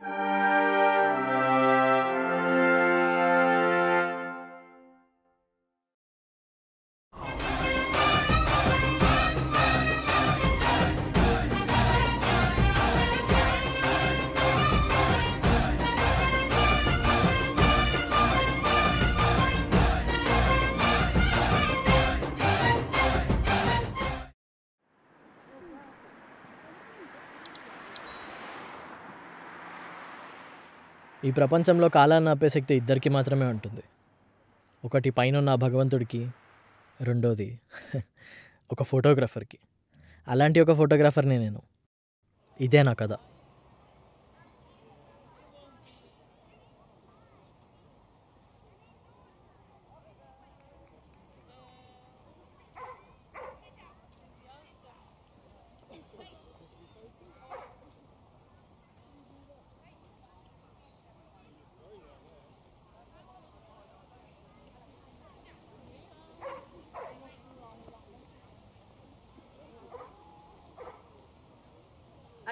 ఈ ప్రపంచంలో కాలాన్ని ఆపే శక్తి ఇద్దరికి మాత్రమే ఉంటుంది. ఒకటి పైన ఉన్న భగవంతుడికి, రెండోది ఒక ఫోటోగ్రాఫర్కి. అలాంటి ఒక ఫోటోగ్రాఫర్ని నేను. ఇదే నా కథ.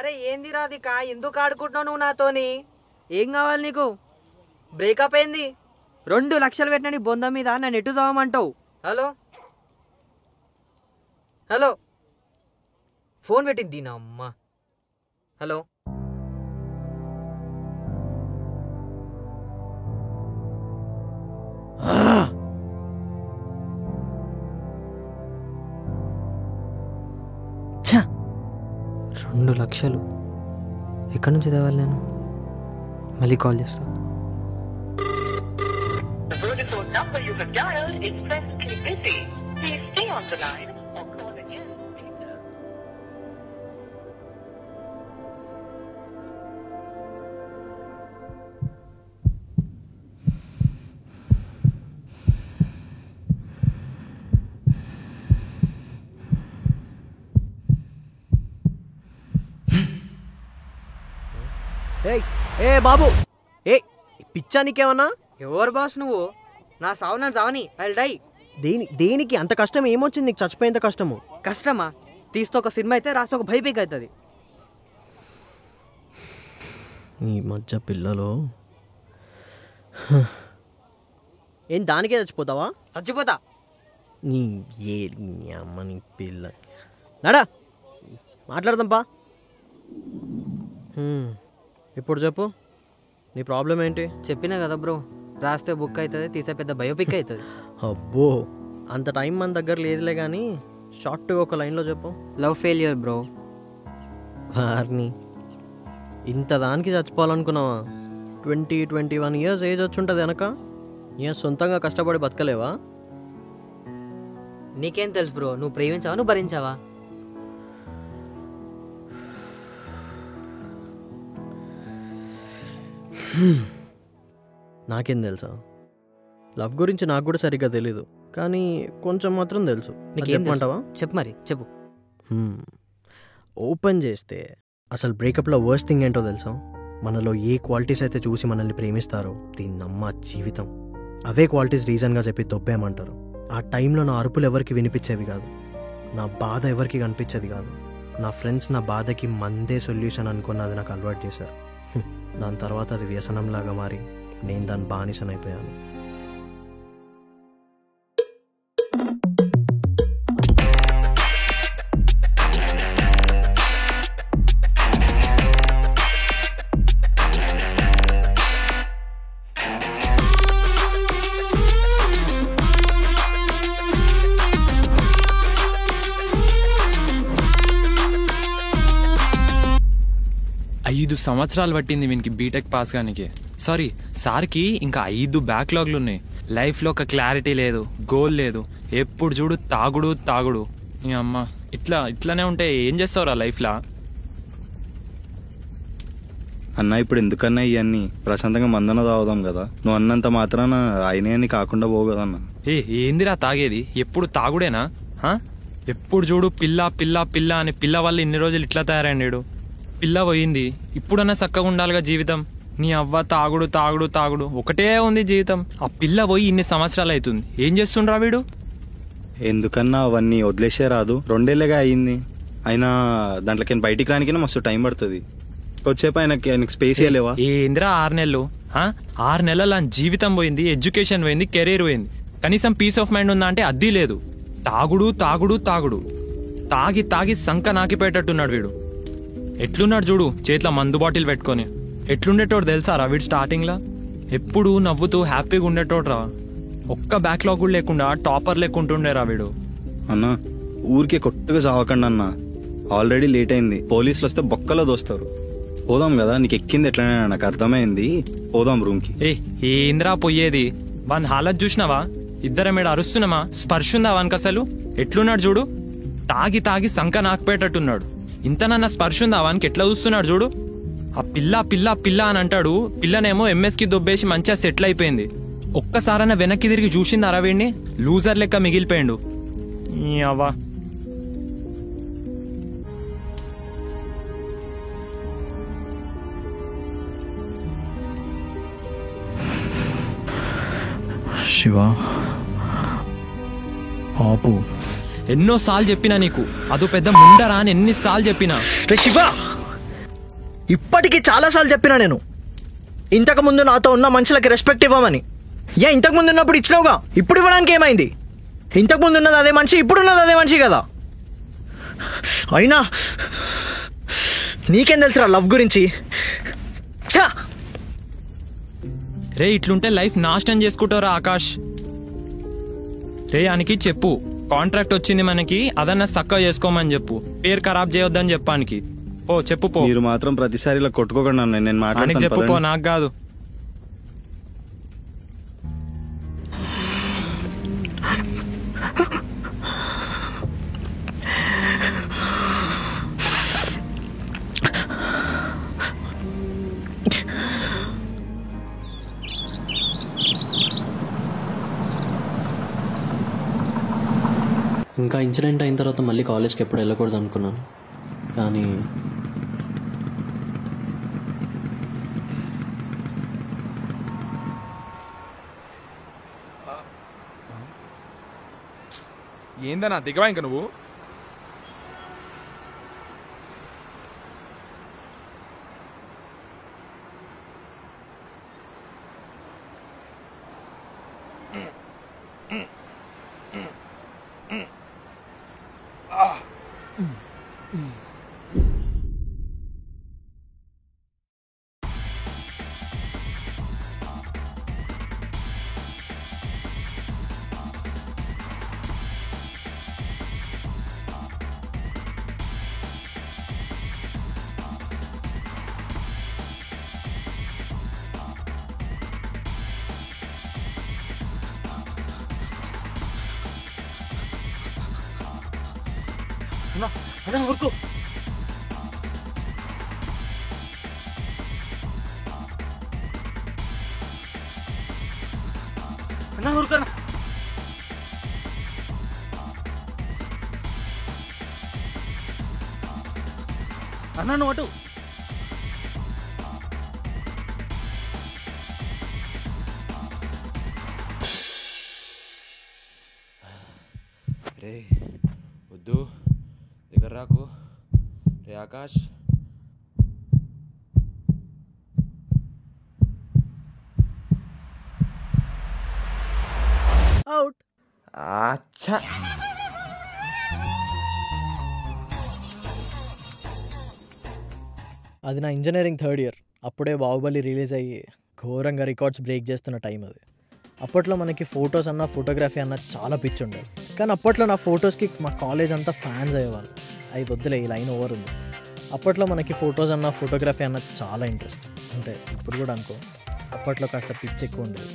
అరే ఏంది రాధిక, ఎందుకు ఆడుకుంటున్నావు నువ్వు నాతోని? ఏం కావాలి నీకు? బ్రేకప్ అయింది. 2 లక్షలు పెట్టిన బొంద మీద నన్ను ఎటు చావమంటావు? హలో హలో, ఫోన్ పెట్టింది నా అమ్మ. హలో, ఛా, 2 లక్షలు ఎక్కడి నుంచి తేవాలి నేను? మళ్ళీ కాల్ చేస్తా. ఏ బాబు, ఏ పిచ్చా నీకేమన్నా? ఎవరు బాస్ నువ్వు? నా సావు నా చావని, ఐ విల్ డై. దేనికి అంత కష్టం ఏమొచ్చింది నీకు? చచ్చిపోయేంత కష్టము? కష్టమా? తీస్తే ఒక సినిమా అయితే, రాస్తే ఒక బైపిక్ అవుతుంది. ఈ మధ్య పిల్లలు ఏం దానికే చచ్చిపోతావా? చచ్చిపోతా. నీ అమ్మ నీ పిల్ల నాడా మాట్లాడదాంపా. ఇప్పుడు చెప్పు, నీ ప్రాబ్లం ఏంటి? చెప్పినా కదా బ్రో, రాస్తే బుక్ అవుతుంది, తీసే పెద్ద బయోపిక్ అవుతుంది. అబ్బో, అంత టైం మన దగ్గర లేదులే కానీ షార్ట్గా ఒక లైన్లో చెప్పు. Love failure bro. వారిని ఇంత దానికి చచ్చిపోవాలనుకున్నావా? 21 ఇయర్స్ ఏజ్ వచ్చి ఉంటుంది వెనక. ఏ సొంతంగా కష్టపడి బతకలేవా? నీకేం తెలుసు బ్రో? నువ్వు ప్రేమించావా, నువ్వు భరించావా? నాకేం తెలుసా? లవ్ గురించి నాకు కూడా సరిగ్గా తెలీదు, కానీ కొంచెం మాత్రం తెలుసు. చెప్పమంటావా? చెప్పు మరి, చెప్పు. ఓపెన్ చేస్తే అసలు బ్రేకప్లో వర్స్ట్ థింగ్ ఏంటో తెలుసా? మనలో ఏ క్వాలిటీస్ అయితే చూసి మనల్ని ప్రేమిస్తారో దీన్నమ్మ జీవితం, అవే క్వాలిటీస్ రీజన్గా చెప్పి దొబ్బేయమంటారు. ఆ టైంలో నా అరుపులు ఎవరికి వినిపించేవి కాదు, నా బాధ ఎవరికి కనిపించేది కాదు. నా ఫ్రెండ్స్ నా బాధకి మందే సొల్యూషన్ అనుకుని అది నాకు అలవాటు చేశారు. దాని తర్వాత అది వ్యసనంలాగా మారి నేను దాని బానిసనైపోయాను. ఐదు సంవత్సరాలు పట్టింది వీనికి బీటెక్ పాస్ కానికి. సారీ, సార్కి ఇంకా 5 బ్యాక్లాగ్లు ఉన్నాయి. లైఫ్లో ఒక క్లారిటీ లేదు, గోల్ లేదు, ఎప్పుడు చూడు తాగుడు. ఈ అమ్మ ఇట్లానే ఉంటే ఏం చేస్తావురా లైఫ్లా? అన్న ఇప్పుడు ఎందుకన్నా ఇవన్నీ? ప్రశాంతంగా మందన తాగుదాం కదా. నువ్వు అన్నంత మాత్రాన అయినా అని కాకుండా పోవు కదన్న. ఏందిరా తాగేది? ఎప్పుడు తాగుడేనా? ఎప్పుడు చూడు పిల్ల అని పిల్ల వల్ల ఇన్ని రోజులు ఇట్లా తయారైండు. పిల్ల పోయింది, ఇప్పుడన్నా చక్కగా ఉండాలిగా జీవితం. నీ అవ్వ తాగుడు ఒకటే ఉంది జీవితం. ఆ పిల్ల పోయి ఇన్ని సంవత్సరాలు అవుతుంది, ఏం చేస్తుండ్రా వీడు? ఎందుకన్నా అవన్నీ వదిలేసే రాదు. 2 ఏళ్ళగా అయ్యింది, అయినా దాంట్లోకి బయటికి రానికైనా మస్తు టైం పడుతుంది. వచ్చేపు ఆయనకి స్పేస్ ఇవ్వలేవా? ఏంద్రా 6 నెలలు? 6 నెలల జీవితం పోయింది, ఎడ్యుకేషన్ పోయింది, కెరీర్ పోయింది. కనీసం పీస్ ఆఫ్ మైండ్ ఉందా అంటే అద్దీ లేదు. తాగుడు తాగుడు తాగుడు, తాగి తాగి సంక నాకిపోయేటట్టున్నాడు వీడు. ఎట్లున్నాడు చూడు, చేతిలో మందు బాటిల్ పెట్టుకొని. ఎట్లుండేటోడు తెలుసారా వీడు స్టార్టింగ్లో? ఎప్పుడు నవ్వుతూ హ్యాపీగా ఉండేటోడ్రా. ఒక్క బ్యాక్లాగ్ కూడా లేకుండా టాపర్ లేకుంటుండేరా వీడు. అన్న ఊరికే కొత్తగా చావకండి అన్న, ఆల్రెడీ లేట్ అయింది. పోలీసులు వస్తే బొక్కలో దోస్తారు. పోదాం కదా, నీకు ఎక్కింది ఎట్లనే నాకు అర్థమైంది. పోదాం రూమ్కి. ఏంద్రా పోయేది? వాని హాలత్ చూసినావా? ఇద్దరం మీద అరుస్తున్నామా? స్పర్శ ఉందా వానికి అసలు? ఎట్లున్నాడు చూడు, తాగి తాగి సంక నాకుపోయేటట్టున్నాడు. ఇంతనన్నా స్పర్శ ఉందా వానికి? ఎట్లా చూస్తున్నాడు చూడు. ఆ పిల్ల పిల్ల పిల్ల అని అంటాడు, పిల్లనేమో ఎంఎస్కి దొబ్బేసి మంచిగా సెటిల్ అయిపోయింది. ఒక్కసారైనా వెనక్కి తిరిగి చూసిందారా వీడిని? లూజర్ లెక్క మిగిలిపోయిండు. అవ్వా శివ ఆపు. ఎన్నోసార్లు చెప్పినా నీకు, అదో పెద్ద ముండరా అని ఎన్నిసార్లు చెప్పినా. శివ ఇప్పటికీ చాలాసార్లు చెప్పినా నేను, ఇంతకుముందు నాతో ఉన్న మనుషులకి రెస్పెక్ట్ ఇవ్వమని. ఇంతకుముందు ఉన్నప్పుడు ఇచ్చినావుగా, ఇప్పుడు ఇవ్వడానికి ఏమైంది? ఇంతకుముందు ఉన్నది అదే మనిషి, ఇప్పుడున్నది అదే మనిషి కదా. అయినా నీకేం తెలుసురా లవ్ గురించి? రే ఇట్లుంటే లైఫ్ నాశనం చేసుకుంటారా ఆకాష్? రే అనికి చెప్పు, కాంట్రాక్ట్ వచ్చింది మనకి, అదన్నా చక్కగా చేసుకోమని చెప్పు, పేరు ఖరాబ్ చేయొద్దని చెప్పానికి. పో చెప్పు పో. మీరు మాత్రం ప్రతిసారి ఇలా కొట్టుకోకుండా నేను మాట్లాడి చెప్పు పో, నాకు కాదు. ఇంకా ఇన్సిడెంట్ అయిన తర్వాత మళ్ళీ కాలేజ్కి ఎప్పుడు వెళ్ళకూడదు అనుకున్నాను, కానీ ఏందన్నా దిగవా ఇంక నువ్వు? అన్నా ఊరుకో. అన్నా ఊరుకో అన్నా. అన్నా నువ్వు అటు. రే వద్దు, దగ్గర రాకు. రే ఆకాష్, అవుట్. అచ్చా అది నా ఇంజనీరింగ్ 3rd ఇయర్. అప్పుడే బాహుబలి రిలీజ్ అయ్యి ఘోరంగా రికార్డ్స్ బ్రేక్ చేస్తున్న టైం అది. అప్పట్లో మనకి ఫొటోస్ అన్న ఫోటోగ్రఫీ అన్న చాలా పిచ్చి ఉండేది. కానీ అప్పట్లో నా ఫొటోస్కి మా కాలేజ్ అంతా ఫ్యాన్స్ అయ్యేవాళ్ళు. అవి వద్దులే, ఈ లైన్ ఓవర్ ఉంది. అప్పట్లో మనకి ఫొటోస్ అన్న ఫోటోగ్రఫీ అన్న చాలా ఇంట్రెస్ట్. అంటే ఇప్పుడు కూడా అనుకో, అప్పట్లో కాస్త పిచ్చి ఎక్కువ ఉండేది.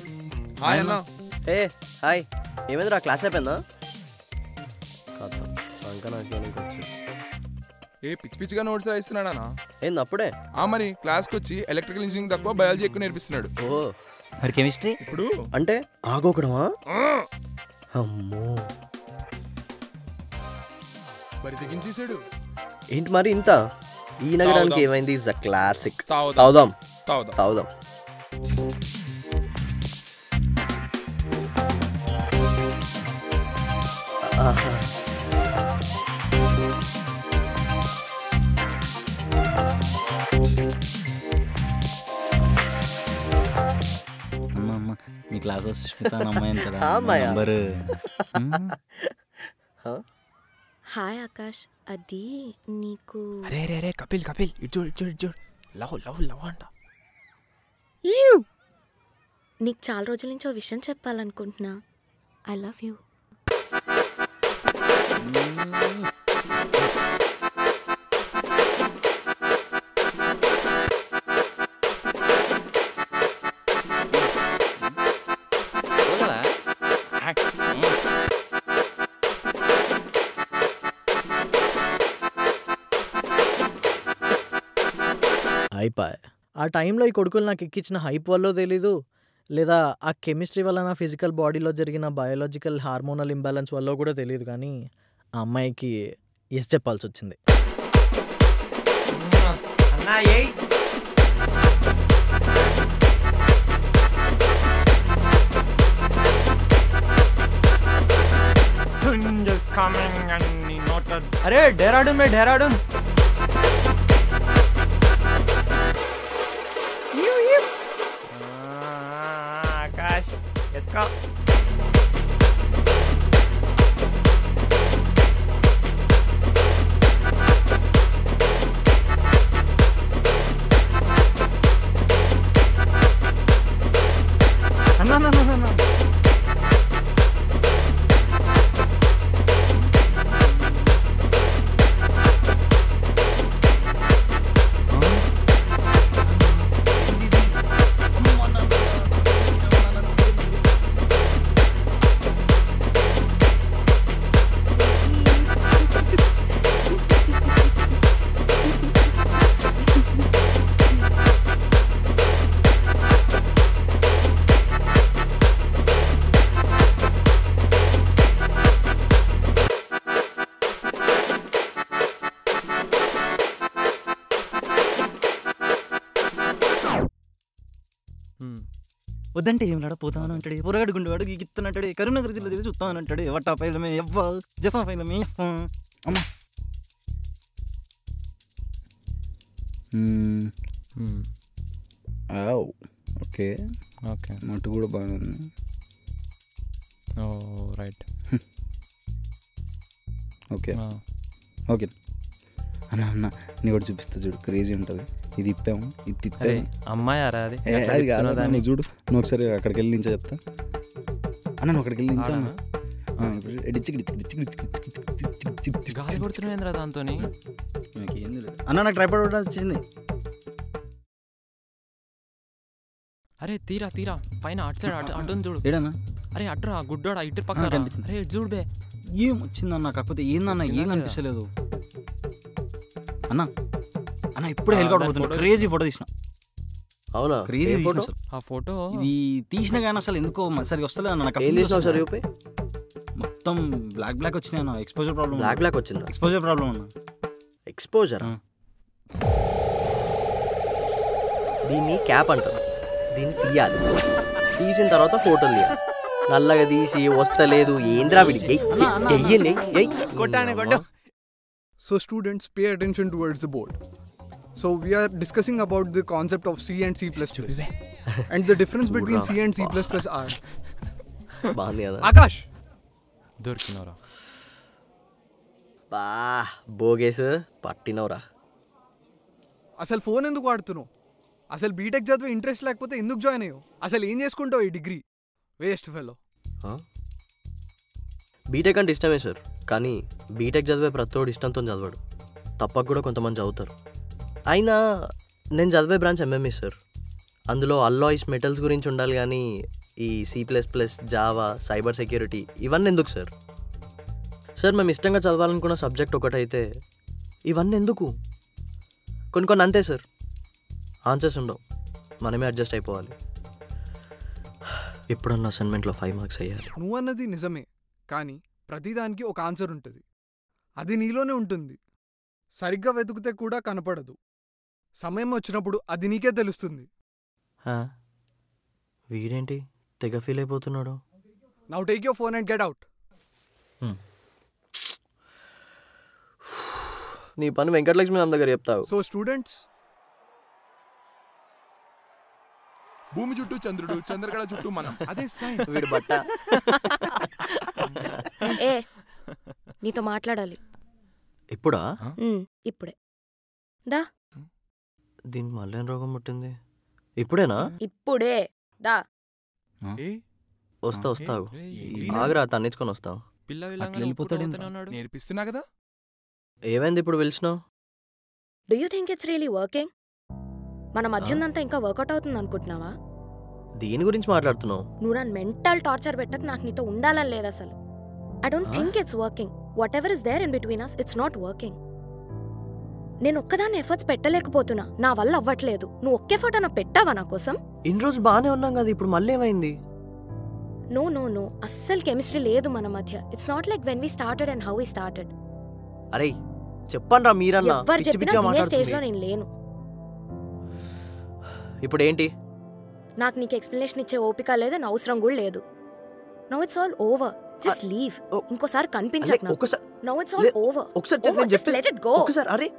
హాయ్ అన్న. ఏ హాయ్, ఏమైందిరా క్లాస్ అయిపోయిందా? ఏ పిచ్చి పిచ్చిగా నోట్స్ రాయిస్తున్నాడా? ఏంది అప్పుడే? మరి క్లాస్కి వచ్చి ఎలక్ట్రికల్ ఇంజనీరింగ్ తక్కువ బయాలజీ ఎక్కువ నేర్పిస్తున్నాడు. ఓ మరి కెమిస్ట్రీ ఇప్పుడు అంటే ఆగోకడమా? అమ్మో, మరి దిగించేసాడు. ఏంటి మరి ఇంత? ఈ నగరానికి ఏమైంది? Is a classic. తాగుదాం. తాగుదాం. ఆహా మీ క్లాస్లో సుష్మిత అని అమ్మాయి ఉంది కదా, ఆ అమ్మాయా? నంబరు హాయ్ ఆకాష్, అది నీకు అరే రే రే కపిల్ కపిల్ ఇటు చూడు లవ్ లవ్ లవ్ అంట. నీకు చాలా రోజుల నుంచి ఓ విషయం చెప్పాలనుకుంటున్నా. I love you. అయిపోయా. ఆ టైంలో ఈ కొడుకులు నాకు ఎక్కించిన హైప్ వల్ల తెలీదు, లేదా ఆ కెమిస్ట్రీ వల్ల నా ఫిజికల్ బాడీలో జరిగిన బయోలాజికల్ హార్మోనల్ ఇంబ్యాలెన్స్ వల్ల కూడా తెలియదు, కానీ ఆ అమ్మాయికి ఎస్ చెప్పాల్సి వచ్చింది. అరే డెరాడూన్ మే డెరాడూన్. ఆకాష్ ఎస్కా అన్న వద్దంటే ఏం లాడ పోతాను అంటాడు, పొరగాడు గుండెవాడు గీకిత్తనంటాడు, కరీంనగర్ జిల్లా తిరిగి చూస్తాను అంటాడు, ఎవట్టా పైలమే ఎవ్వ జఫా పైలమే అమ్మా. ఓకే ఓకే మట్టు కూడా బాగానే ఉంది. ఓ రైట్. ఓకే ఓకే అన్న అన్న నీ కూడా చూపిస్తా చూడు, క్రేజీ ఉంటుంది. ఇది ఇప్పాము, ఇది తిప్పాము. అమ్మాయి అరా అది అది కాదు నువ్వు చూడు, నువ్వు ఒకసారి అక్కడికి వెళ్ళి నుంచో చెప్తా అన్న, నువ్వు అక్కడికి వెళ్ళి నుంచో అన్న. గాలి కొడుతున్నావేంద్రా దాంతో? అన్న నాకు ట్రైపాడ్ కూడా వచ్చింది. అరే తీరా తీరా పైన అటు సైడ్ అడ్డు చూడు. ఏడన్నా? అరే అడ్డురా గుడ్డోడా ఇటు పక్కన కనిపిస్తుంది. అరే ఇటు చూడు బే. ఏం వచ్చిందన్న, కాకపోతే ఏందన్న ఏం కనిపిస్తలేదు అన్న. అన్న ఇప్పుడే హెలికాప్టర్ పోతుంది, క్రేజీ ఫోటో తీసిన. అవునా? Crazy photo. ఆ ఫోటో ఇది తీసిన కానీ అసలు ఎందుకో సరిగా వస్తలేదు అన్న. నాకు ఏం చేసినావు సార్ చూపి? మొత్తం బ్లాక్ బ్లాక్ వచ్చినాయి అన్న. Exposure problem. బ్లాక్ బ్లాక్ వచ్చిందా? ఎక్స్పోజర్ ప్రాబ్లం అన్న. ఎక్స్పోజర్ దీన్ని క్యాప్ అంటారు. దీన్ని తీయాలి, తీసిన తర్వాత ఫోటోలు తీయాలి. నల్లగా తీసి వస్తలేదు ఏంద్రా వీడికి చెయ్యండి. కొట్టానే కొట్టు. So students, pay attention towards the board. So we are discussing about the concept of C and C++. And the difference between C and C++ are... బాగుంది కదా? Akash! దొరికినవరా బా బోగేస్ పట్టినవరా. అసలు ఫోన్ ఎందుకు వాడుతున్నావు? అసలు బీటెక్ చదివే ఇంట్రెస్ట్ లేకపోతే ఎందుకు జాయిన్ అయ్యావు? అసలు ఏం చేసుకుంటావు ఈ డిగ్రీ? Waste fellow. బీటెక్ అంటే ఇష్టమే సార్, కానీ బీటెక్ చదివే ప్రతోడు ఇష్టంతో చదవడు. తప్పక కూడా కొంతమంది చదువుతారు. అయినా నేను చదివే బ్రాంచ్ ఎంఎంఈ సార్. అందులో అల్లాయిస్ మెటల్స్ గురించి ఉండాలి, కానీ ఈ C++, జావా, సైబర్ సెక్యూరిటీ ఇవన్నీ ఎందుకు సార్? సార్ మేము ఇష్టంగా చదవాలనుకున్న సబ్జెక్ట్ ఒకటైతే ఇవన్నీ ఎందుకు? కొన్ని అంతే సార్, ఆన్సర్స్ ఉండవు, మనమే అడ్జస్ట్ అయిపోవాలి. ఎప్పుడన్నా అసైన్మెంట్లో 5 మార్క్స్ అయ్యాలి. నువ్వన్నది నిజమే, కానీ ప్రతిదానికి ఒక ఆన్సర్ ఉంటుంది. అది నీలోనే ఉంటుంది. సరిగ్గా వెతుకుతే కూడా కనపడదు. సమయం వచ్చినప్పుడు అది నీకే తెలుస్తుంది. వీడేంటి తెగ ఫీల్ అయిపోతున్నాడు? Now take your phone and get out. నీ పని వెంకటలక్ష్మి అమ్మ దగ్గర చెప్తావు. సో స్టూడెంట్స్, భూమి చుట్టూ చంద్రుడు, చంద్రకళ చుట్టూ మనం. అదే సైన్స్. వీడు బట్ట. ఏ నీతో మాట్లాడాలి. ఇప్పుడా? ఇప్పుడే దా. దీనికి మళ్ళీ రోగం పుట్టింది. ఇప్పుడేనా? ఇప్పుడే దా. వస్తావు ఆగరా, తన్నించుకొని వస్తావు. నేర్పిస్తున్నా కదా. ఏమైంది ఇప్పుడు పిలిచినావు? Do you think it's really working? మన మధ్యందంతా ఇంకా వర్కౌట్ అవుతుంది అనుకుంటున్నావా? దీని గురించి మాట్లాడుతున్నావు? నువ్వు నన్ను మెంటల్ టార్చర్ పెట్టక నాకు నీతో ఉండాలని లేదు అసలు. I don't think it's working. Whatever is there in between us, it's not working. నేను ఒక్కదాన్ని ఎఫర్ట్స్ పెట్టలేకపోతున్నా, నా వల్ల అవ్వట్లేదు. నువ్వు ఒకే ఫోటో నా పెట్టావా నా కోసం? ఇన్ని రోజులు బాగానే ఉన్నాం కదా, ఇప్పుడు మళ్ళీ ఏమైంది? నో నో నో, అస్సలు కెమిస్ట్రీ లేదు మన మధ్య. It's not like when we started and how we started. అరే చెప్పండి రా మీరన్నా. ఎవరు చెప్పినా వినే స్టేజ్ లో నేను లేను. ఇప్పుడు ఏంటి? నాకు నీకు ఎక్స్ప్లెనేషన్ ఇచ్చే ఓపిక లేదు, నా అవసరం కూడా లేదు. Now it's all over. Just leave. ఇంకోసారి కనిపించకు నాకు. Now it's all over. ఒకసారి జస్ట్ లెట్ ఇట్ గో. ఒకసారి. అరే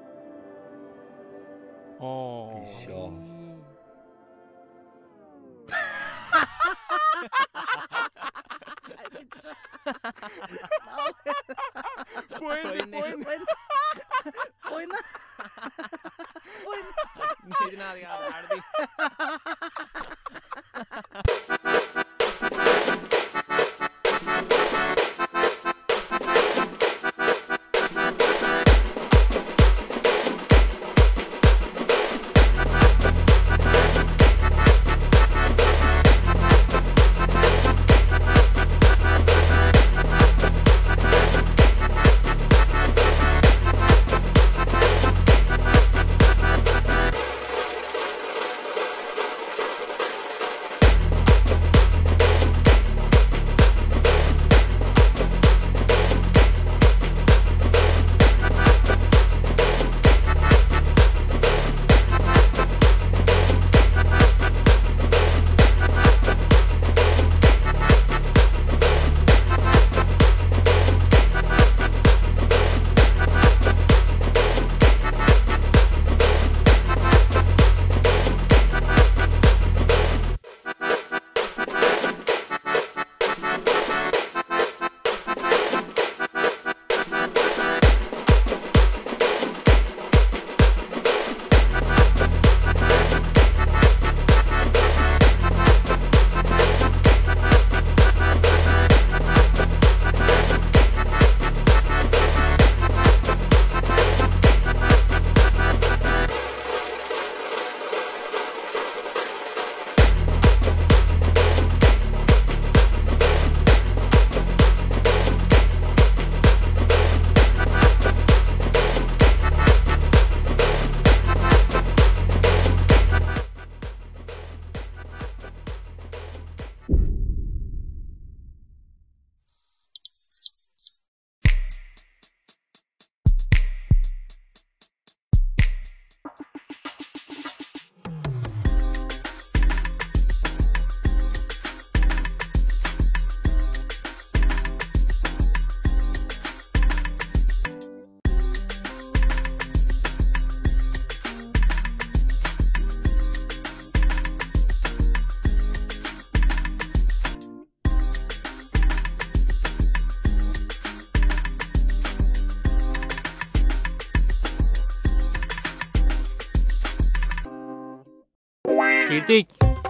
కీర్తి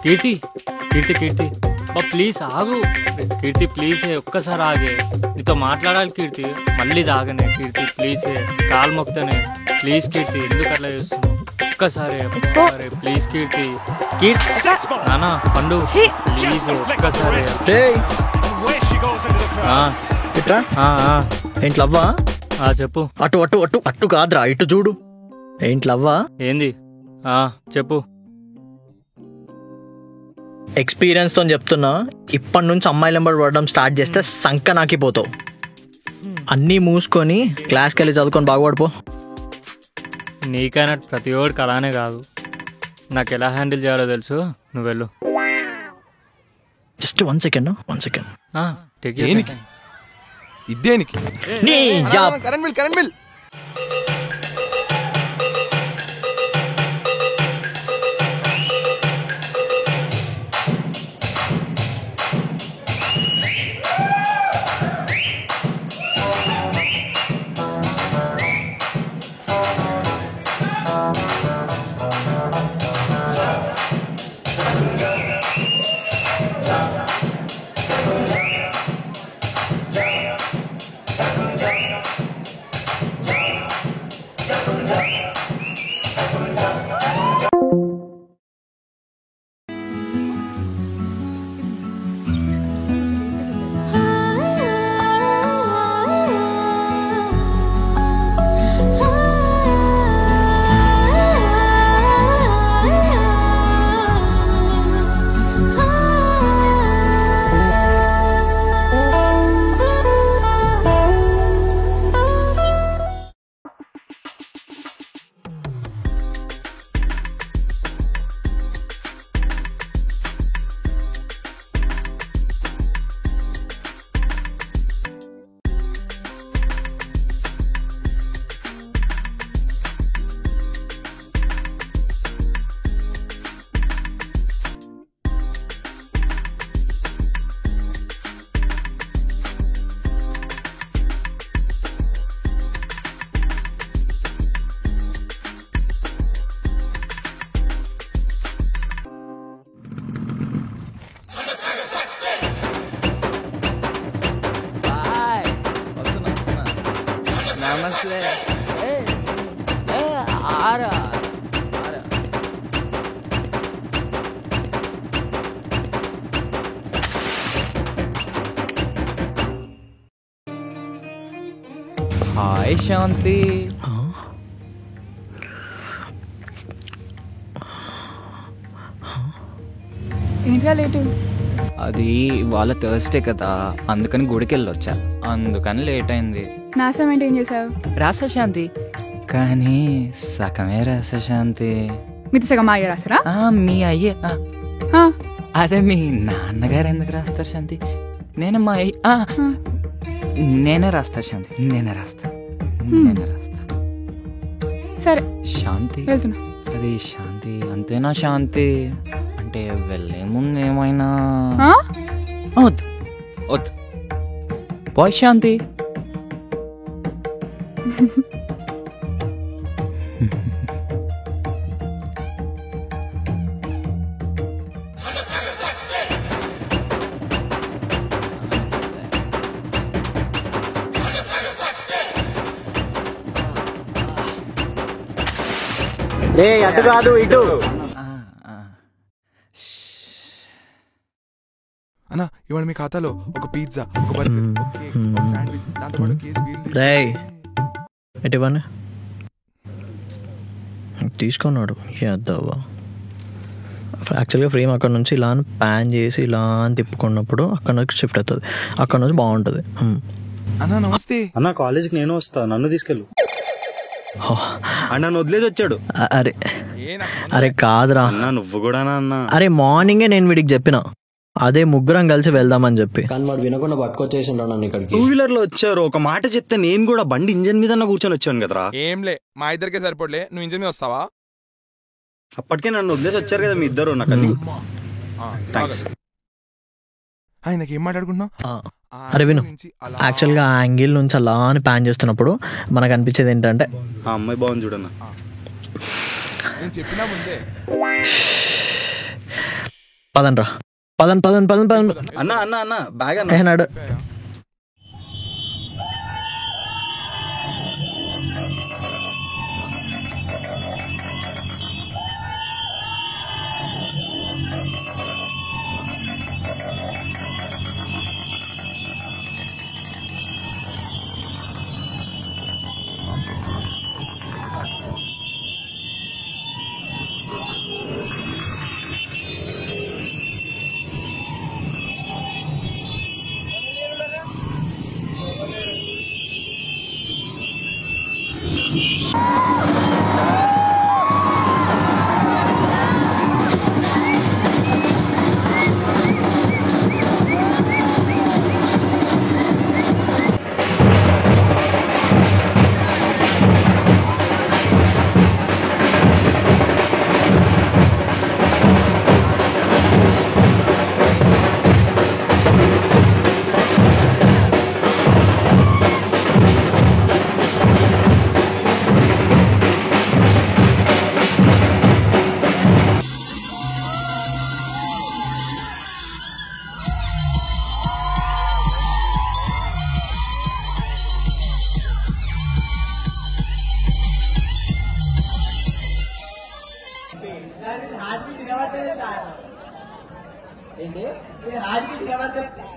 కీర్తి కీర్తి కీర్తి ప్లీజ్ ఆగు. కీర్తి ప్లీజ్ ఒక్కసారి ఆగే, నీతో మాట్లాడాలి కీర్తి. మళ్ళీ తాగనే కీర్తి, ప్లీజ్ కాలు మొక్తనే. ప్లీజ్ కీర్తి, ఎందుకు అట్లా చేస్తున్నావు? ఒక్కసారి ప్లీజ్ కీర్తి. కీర్తి నానా పండు ప్లీజ్ ఒక్కసారి. ఏంటి లవ్వా? చెప్పు. అటు అటు అటు అటు కాదురా, ఇటు చూడు. ఏంటి లవ్వా? ఏంది? చెప్పు. ఎక్స్పీరియన్స్ తో చెప్తున్నా, ఇప్పటి నుంచి అమ్మాయిల నెంబర్ పడడం స్టార్ట్ చేస్తే సంక నాకిపోతావు. అన్నీ మూసుకొని క్లాస్కి వెళ్ళి చదువుకొని బాగుపడిపో. నీకైనా ప్రతి ఒక్కడికి అలానే కాదు, నాకు ఎలా హ్యాండిల్ చేయాలో తెలుసు. నువ్వు వెళ్ళు. Just one second. ఇదేనికి కరెంట్ బిల్ కరెంట్ బిల్. నమస్తే ఆరా హాయ్ శాంతి. ఏంట్రా లేటు? అది వాళ్ళ థర్స్డే కదా, అందుకని గుడికి వెళ్ళొచ్చా, అందుకని లేట్ అయింది. నా అసైన్మెంట్ ఏం చేసావు? రాసా శాంతి, కానీ సగమే రాసా శాంతి. మీతో సగం అయ్యే రాసారా? మీ అయ్యే అదే మీ నాన్నగారు ఎందుకు రాస్తారు శాంతి? నేనే మా నేనే రాస్తా శాంతి, నేనే రాస్తా. సరే శాంతి వెళ్తున్నా. అది శాంతి అంతేనా శాంతి? అంటే వెళ్ళే ముందు ఏమైనా వద్దు వద్దు బాయ్ శాంతి. అటు కాదు ఇటు. అన్నా ఇవాళ మీ ఖాతాలో ఒక పిజ్జా, ఒక బర్గర్, ఒక కేక్, ఒక శాండ్విచ్, దాంతో పాటు కేసు బీర్ రేయ్ ఎటువన్నా తీసుకున్నాడు. యాదవ్వా యాక్చువల్గా ఫ్రేమ్ అక్కడ నుంచి ఇలా ప్యాన్ చేసి ఇలా తిప్పుకున్నప్పుడు అక్కడ నుంచి షిఫ్ట్ అవుతుంది, అక్కడ నుంచి బాగుంటుంది. అన్నా నమస్తే. అన్న కాలేజీకి నేను వస్తా, నన్ను తీసుకెళ్ళు. అన్న వదిలేసి వచ్చాడు. అరే అరే కాదురా అన్న నువ్వు కూడా అన్న. అరే మార్నింగే నేను వీడికి చెప్పిన అదే ముగ్గురం కలిసి వెళ్దామని చెప్పి, కానీ వాడు వినకుండా పట్టుకొచ్చేసిండ్రా నన్ను ఇక్కడికి. 2 వీలర్ వచ్చారు, ఒక మాట చెప్తే నేను కూడా బండి ఇంజన్ మీద కూర్చొని వచ్చాను కదరా. ఏంలే మా ఇద్దరికే సరిపోలే, నువ్వు ఇంజన్ మీద వస్తావా? అప్పటికే నన్ను వదిలేసి వచ్చారు కదా మీ ఇద్దరు. నాకు థ్యాంక్స్. ఆయనకి ఏం మాట్లాడుకుంటున్నావు? అరే విను, యాక్చువల్గా ఆ యాంగిల్ నుంచి అలా అని ప్యాన్ చేస్తున్నప్పుడు మనకు అనిపించేది ఏంటంటే ఆ అమ్మాయి బాగుంది చూడన్నా. నేను చెప్పినా ముందే. పదండ్రా పదన్ పదన్ పదన్ పదన్ అన్న అన్న అన్న బ్యాగ్ అన్న నాడు.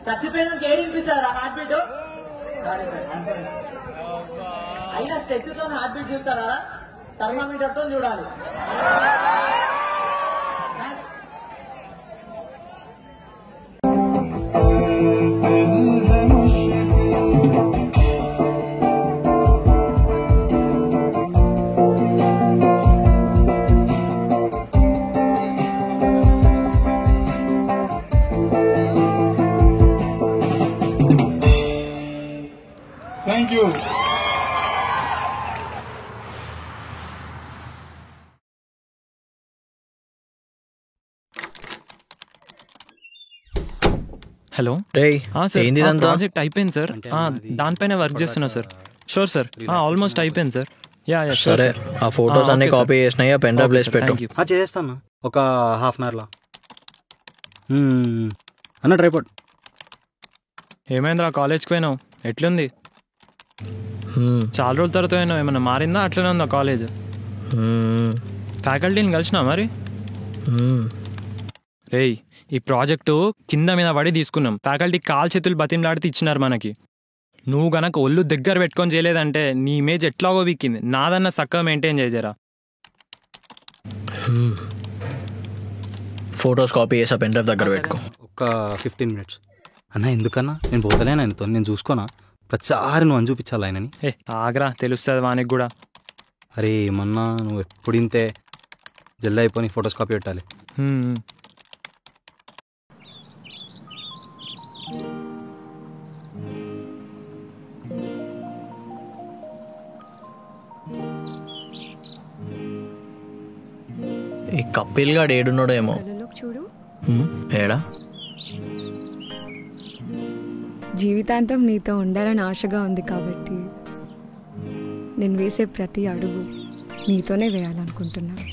చచ్చిపోయిన కేడిపిస్తారా హార్ట్ బీట్ అయినా స్ట్రెచ్ తో హార్ట్ బీట్ చూస్తారా? థర్మామీటర్ తో చూడాలి. Thank you. హలో రేయ్ సార్, ఏంది ఇదంతా? ప్రాజెక్ట్ అయిపోయింది సార్, దానిపైన వర్క్ చేస్తున్నా సార్. షూర్ సార్, ఆల్మోస్ట్ అయిపోయింది సార్. యా యా సరే, ఆ ఫొటోస్ అన్ని కాపీ చేసినాయి, ఆ పెన్ డ్రైవ్ ప్లేస్ పెట్టు. చేస్తాను ఒక హాఫ్ అన్ అవర్లో. అన్న ట్రైపాడ్. ఏమైందిరా కాలేజ్కి పోయినావు? ఎట్లుంది? చాలా రోజుల తర్వాత ఏమైనా మారిందా, అట్లనే ఉందా కాలేజ్? ఫ్యాకల్టీని కలిసినా మరి? రేయ్, ఈ ప్రాజెక్టు కింద మీద పడి తీసుకున్నాం. ఫ్యాకల్టీ కాలు చేతులు బతిమలాడితే ఇచ్చినారు మనకి. నువ్వు గనక ఒళ్ళు దగ్గర పెట్టుకొని చేయలేదంటే నీ ఇమేజ్ ఎట్లాగో బిక్కింది. నాదన్నా చక్కగా మెయింటైన్ చేయజరా. ఫొటోస్ కాపీ చేసా పెన్ డ్రైవ్ దగ్గర పెట్టుకో. ఒక 15 minutes అన్న. ఎందుకన్నా నేను పోతలేను ఆయనతో, నేను చూసుకోనా? ప్రతిసారి నువ్వు అని చూపించాలి ఆయనని. ఆగ్రా, తెలుస్తుంది వానికి కూడా. అరే ఏమన్నా నువ్వు ఎప్పుడు ఇంతే, జల్దీ అయిపోయి ఫొటోస్ కాపీ పెట్టాలి. ఈ కపిల్ గాడు ఏడున్నాడో ఏమో. చూడు ఏడా? జీవితాంతం నీతో ఉండాలని ఆశగా ఉంది కాబట్టి నేను వేసే ప్రతి అడుగు నీతోనే వేయాలనుకుంటున్నాను.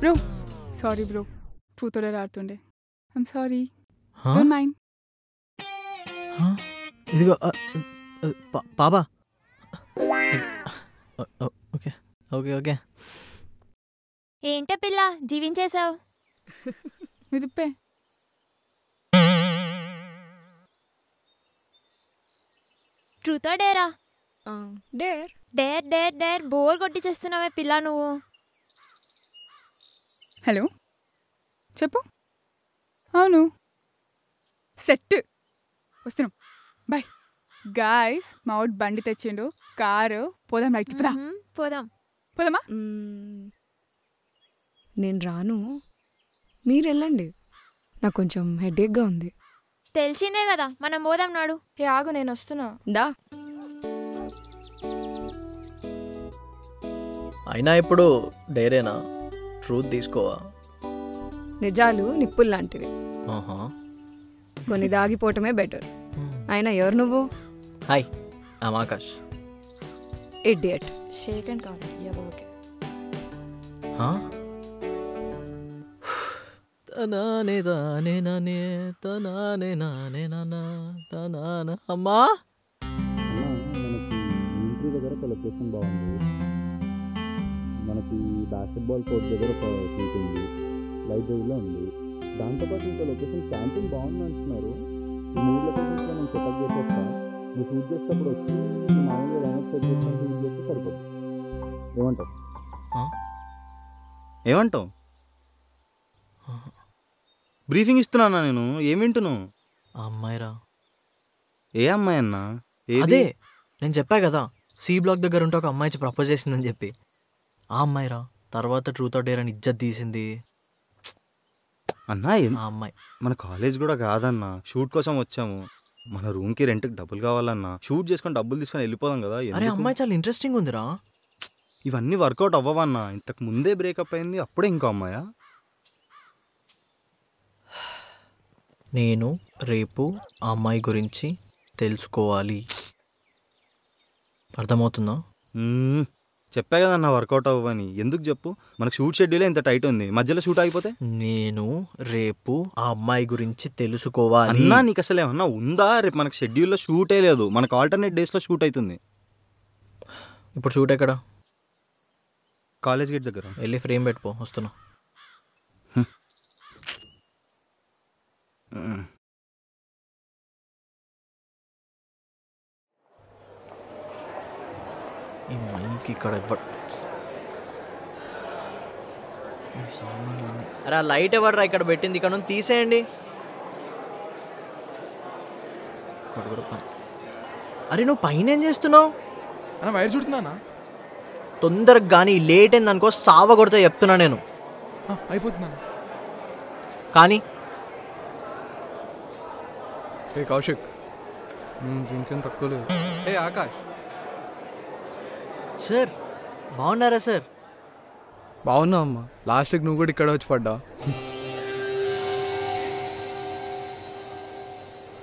Bro sorry bro, truth or dare ఆడుతుండే. I'm sorry, don't mind. ఇదిగో పాపా. Okay okay okay. ఏంటే పిల్ల జీవించేశావు? విదిప్పే. ట్రూతా డేరా? Dare dare dare dare. Bore కొట్టించేస్తున్నావే పిల్ల నువ్వు. హలో చెప్పు. అవును సెట్ వస్తున్నాం, బాయ్. గాయస్ మా వాడు బండి తెచ్చిండు, కారు. పోదాం రైట్కి. పదా పోదాం. పోదామా? నేను రాను, మీరు వెళ్ళండి. నాకు కొంచెం హెడేక్గా ఉంది. తెలిసిందే కదా, మనం పోదాం నాడు. ఏ ఆగు, నేను వస్తున్నా. దా. అయినా ఇప్పుడు డేరేనా? ట్రూత్ తీసుకోవా? నిజాలు నిప్పులు లాంటివి, కొన్ని దాగిపోవటమే బెటర్. అయినా ఎవరు నువ్వు? Hi, I'm Akash. Idiot. Shake hand కాదు ఓకే. అమ్మా ఇంటి దగ్గర ఒక లొకేషన్ బాగుంది. మనకి బాస్కెట్బాల్ కోర్ట్ దగ్గర ఒక సీట్ ఉంది, లైబ్రరీలో ఉంది. దాంతోపాటు ఇంకా లొకేషన్ క్యాంటీన్ బాగుంది అంటున్నారు. ఈ 3 లొకేషన్స్లో నేను సెటప్ చేసేస్తా. నువ్వు షూట్ చేసేటప్పుడు వచ్చి మామూలుగా లైనప్ సెట్ చేసుకొని షూట్ చేస్తే సరిపోతుంది. ఏమంటావు? ఏమంటావు? బ్రీఫింగ్ ఇస్తున్నా నేను, ఏం వింటున్నావు? అమ్మాయిరా. ఏ అమ్మాయి అన్నా? అదే నేను చెప్పా కదా, సి బ్లాక్ దగ్గర ఉంటే ఒక అమ్మాయి ప్రపోజ్ చేసిందని చెప్పి. ఆ అమ్మాయిరా. తర్వాత ట్రూత్ ఆర్ డేర్ అని ఇజ్జత్ తీసింది అన్నా. ఆ అమ్మాయి మన కాలేజ్ కూడా కాదన్నా, షూట్ కోసం వచ్చాము. మన రూమ్కి రెంట్కి డబ్బులు కావాలన్నా, షూట్ చేసుకొని డబ్బులు తీసుకొని వెళ్ళిపోదాం కదా. అరే అమ్మాయి చాలా ఇంట్రెస్టింగ్ ఉందిరా. ఇవన్నీ వర్కౌట్ అవ్వవన్నా. ఇంతకు ముందే బ్రేకప్ అయింది, అప్పుడే ఇంకో అమ్మాయా? నేను రేపు ఆ అమ్మాయి గురించి తెలుసుకోవాలి. అర్థమవుతుందా? చెప్పా కదన్నా వర్కౌట్ అవ్వని. ఎందుకు చెప్పు? మనకు షూట్ షెడ్యూలే ఇంత టైట్ ఉంది, మధ్యలో షూట్ అయిపోతే. నేను రేపు ఆ అమ్మాయి గురించి తెలుసుకోవాలి. అన్నా నీకు అసలు ఏమన్నా ఉందా? రేపు మనకు షెడ్యూల్లో షూటే లేదు, మనకు ఆల్టర్నేట్ డేస్లో షూట్ అవుతుంది. ఇప్పుడు షూట్ ఎక్కడ? కాలేజ్ గేట్ దగ్గర. వెళ్ళి ఫ్రేమ్ పెట్టుకో, వస్తున్నా. ఈ మైక్ ఇక్కడ అరే ఆ లైట్ ఎవడరా ఇక్కడ పెట్టింది? ఇక్కడ నుంచి తీసేయండి. అరే నువ్వు పైన ఏం చేస్తున్నావు? అన్న వైర్ చుడుతున్నా. తొందరగా కానీ లేట్ అయింది అనుకో, సావ కొడితే చెప్తున్నా నేను. అయిపోతున్నాను కానీ ఏ కౌశిక్, దీనికేం తక్కువ లేదు. ఏ ఆకాష్. సార్ బాగున్నారా? సార్ బాగున్నావు అమ్మా. లాస్ట్కి నువ్వు కూడా ఇక్కడ వచ్చి పడ్డా.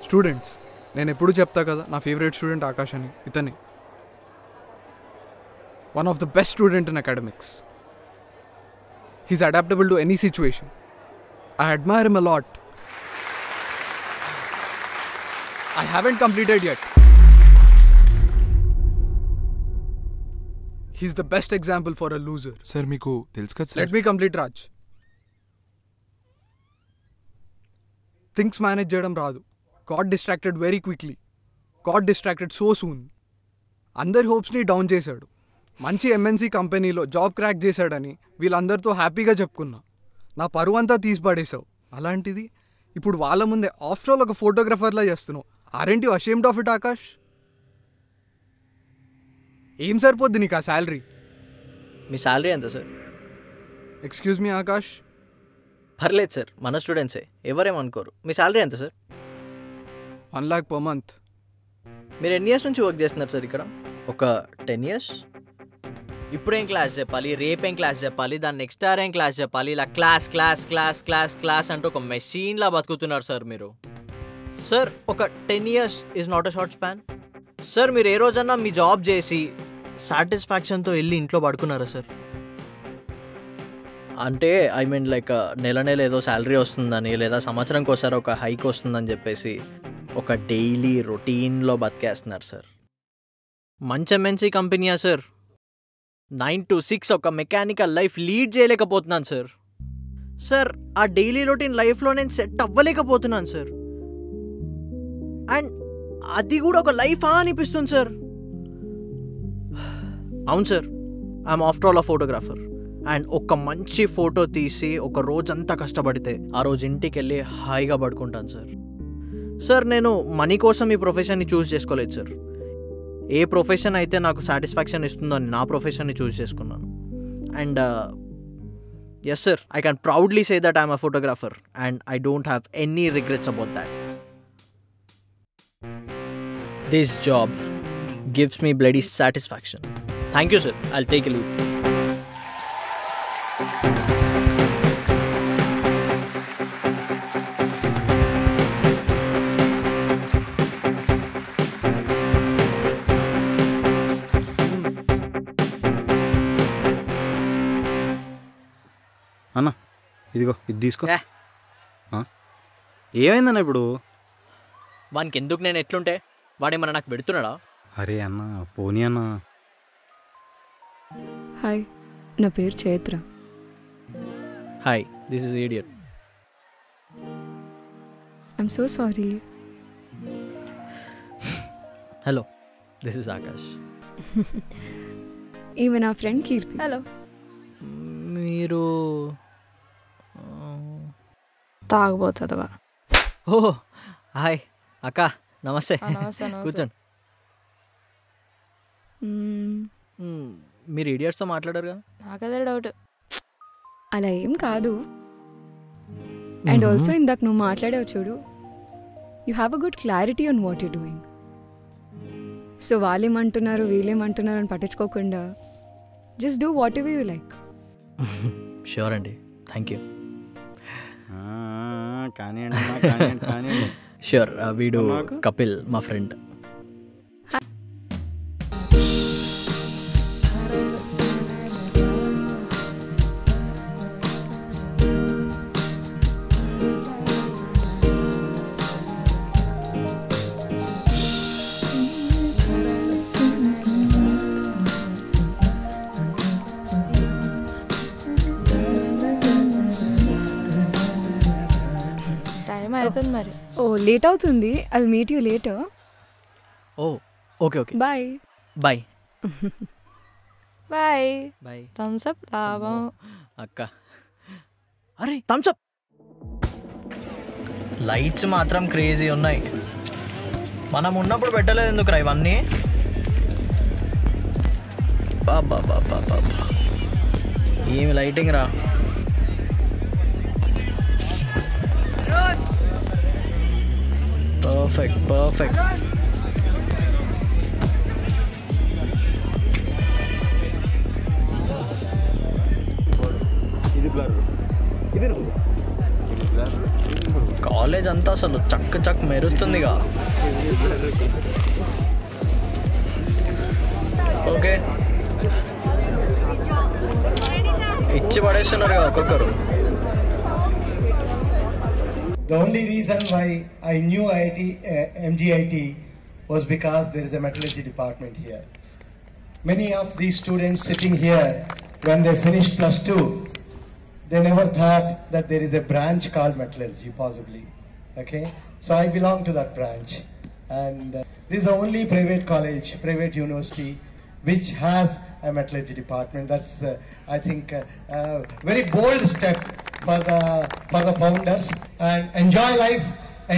స్టూడెంట్స్ నేను ఎప్పుడు చెప్తా కదా నా ఫేవరెట్ స్టూడెంట్ ఆకాష్ అని. ఇతనే one of the best student in academics. He's adaptable to any situation. I admire him a lot. I haven't completed yet. He's the best example for a loser. Sir మీకు తెలుసు కదా Let me complete, Raj. Things manage చేయడం రాదు. Got distracted very quickly. Got distracted so soon. అందరి హోప్స్ని down చేశాడు. మంచి MNC కంపెనీలో job crack చేశాడని వీళ్ళందరితో హ్యాపీగా చెప్పుకున్నా. నా పరువు అంతా తీసి పడేశావు. అలాంటిది ఇప్పుడు వాళ్ళ ముందే ఆఫ్టర్ ఆల్ ఒక ఫోటోగ్రఫర్లా చేస్తున్నావు. Aren't you ashamed of it Akash? ఏం సరిపోద్ది నీకు ఆ శాలరీ? మీ శాలరీ ఎంత సార్? Excuse me Akash. పర్లేదు సార్, మన స్టూడెంట్సే, ఎవరేమనుకోరు. మీ శాలరీ ఎంత సార్? 1 lakh per month. మీరు ఎన్ని ఇయర్స్ నుంచి వర్క్ చేస్తున్నారు సార్ ఇక్కడ? ఒక 10 years? ఇప్పుడేం క్లాస్ చెప్పాలి, రేపేం క్లాస్ చెప్పాలి, దాని నెక్స్ట్ ఏం క్లాస్ చెప్పాలి, ఇలా class class class class class అంటూ ఒక మెషిన్లా బతుకుతున్నారు సార్ మీరు. సార్ ఒక 10 years is not a short span. Sir మీరు ఏ రోజన్నా మీ జాబ్ చేసి సాటిస్ఫాక్షన్తో వెళ్ళి ఇంట్లో పడుకున్నారా సార్? అంటే ఐ మీన్ లైక్ నెల నెల ఏదో శాలరీ వస్తుందని, లేదా సంవత్సరంకి ఒకసారి ఒక హైక్ వస్తుందని చెప్పేసి ఒక డైలీ రొటీన్లో బతికేస్తున్నారు సార్. మంచి ఎంఎన్సీ కంపెనీయా సార్? 9 to 6 ఒక మెకానికల్ లైఫ్ లీడ్ చేయలేకపోతున్నాను సార్. సార్ ఆ డైలీ రొటీన్ లైఫ్లో నేను సెట్ అవ్వలేకపోతున్నాను సార్. అండ్ అది కూడా ఒక లైఫా అనిపిస్తుంది సార్. అవును sir, I'm after all a photographer. And ఒక మంచి ఫోటో తీసి ఒక రోజంతా కష్టపడితే ఆ రోజు ఇంటికి వెళ్ళి హాయిగా పడుకుంటాను సార్. సార్ నేను మనీ కోసం ఈ ప్రొఫెషన్ని చూస్ చేసుకోలేదు సార్. ఏ ప్రొఫెషన్ అయితే నాకు సాటిస్ఫాక్షన్ ఇస్తుందో అని నా ప్రొఫెషన్ని చూస్ చేసుకున్నాను. And yes sir, I can proudly say that I'm a photographer and I don't have any regrets about that. This job gives me bloody satisfaction. Thank you, sir. I'll take a leave. అన్న ఇదిగో ఇది తీసుకో. ఏమైందన్న ఇప్పుడు? వానికి ఎందుకు నేను ఎట్లుంటే వాడేమన్నా నాకు పెడుతున్నాడా? అరే అన్న పోనీ అన్న. హాయ్, నా పేరు Chaitra. Hi, this is idiot. I'm so sorry. Hello, this is Akash. ఈమె నా ఫ్రెండ్ కీర్తి. హలో. మీరు తాగబోతుందవా? ఓ హాయ్ అక్క, నమస్తే. కూర్చోండి. మీరు ఇడియట్స్తో మాట్లాడారుగా? నాకు అదే డౌట్. అలా ఏం కాదు. అండ్ ఆల్సో ఇందాక నువ్వు మాట్లాడావు చూడు, you have a good clarity on what you doing. So వాళ్ళేమంటున్నారు వీళ్ళేమంటున్నారు అని పట్టించుకోకుండా just do whatever you like. Sure అండి, థ్యాంక్ యూ. కానీ ష్యూర్. వీడు కపిల్, మా ఫ్రెండ్. టైం అవుతుంది మరి. ఓ లేట్ అవుతుంది. I'll meet you later. Oh okay okay, bye. Bye bye bye. Thums Up లాభం. అక్క, అరే థమ్స్ అప్. లైట్స్ మాత్రం క్రేజీ ఉన్నాయి. మనం ఉన్నప్పుడు పెట్టలేదు ఎందుకురా ఇవన్నీ? బాబా బాబా బాబా, ఏమి లైటింగ్ రా. Perfect perfect. కాలేజ్ అంతా అసలు చక్ చక్ మెరుస్తుందిగా. ఓకే, ఇచ్చి పడేస్తున్నారుగా ఒక్కొక్కరు. The only reason why I knew IIT, MGIT was because there is a metallurgy department here. Many of these students sitting here, when they finished +2, they never thought that there is a branch called metallurgy, possibly. Okay, so I belong to that branch, and this is the only private college, private university, which has a metallurgy department. That's, I think, very bold step for the founders. And enjoy life,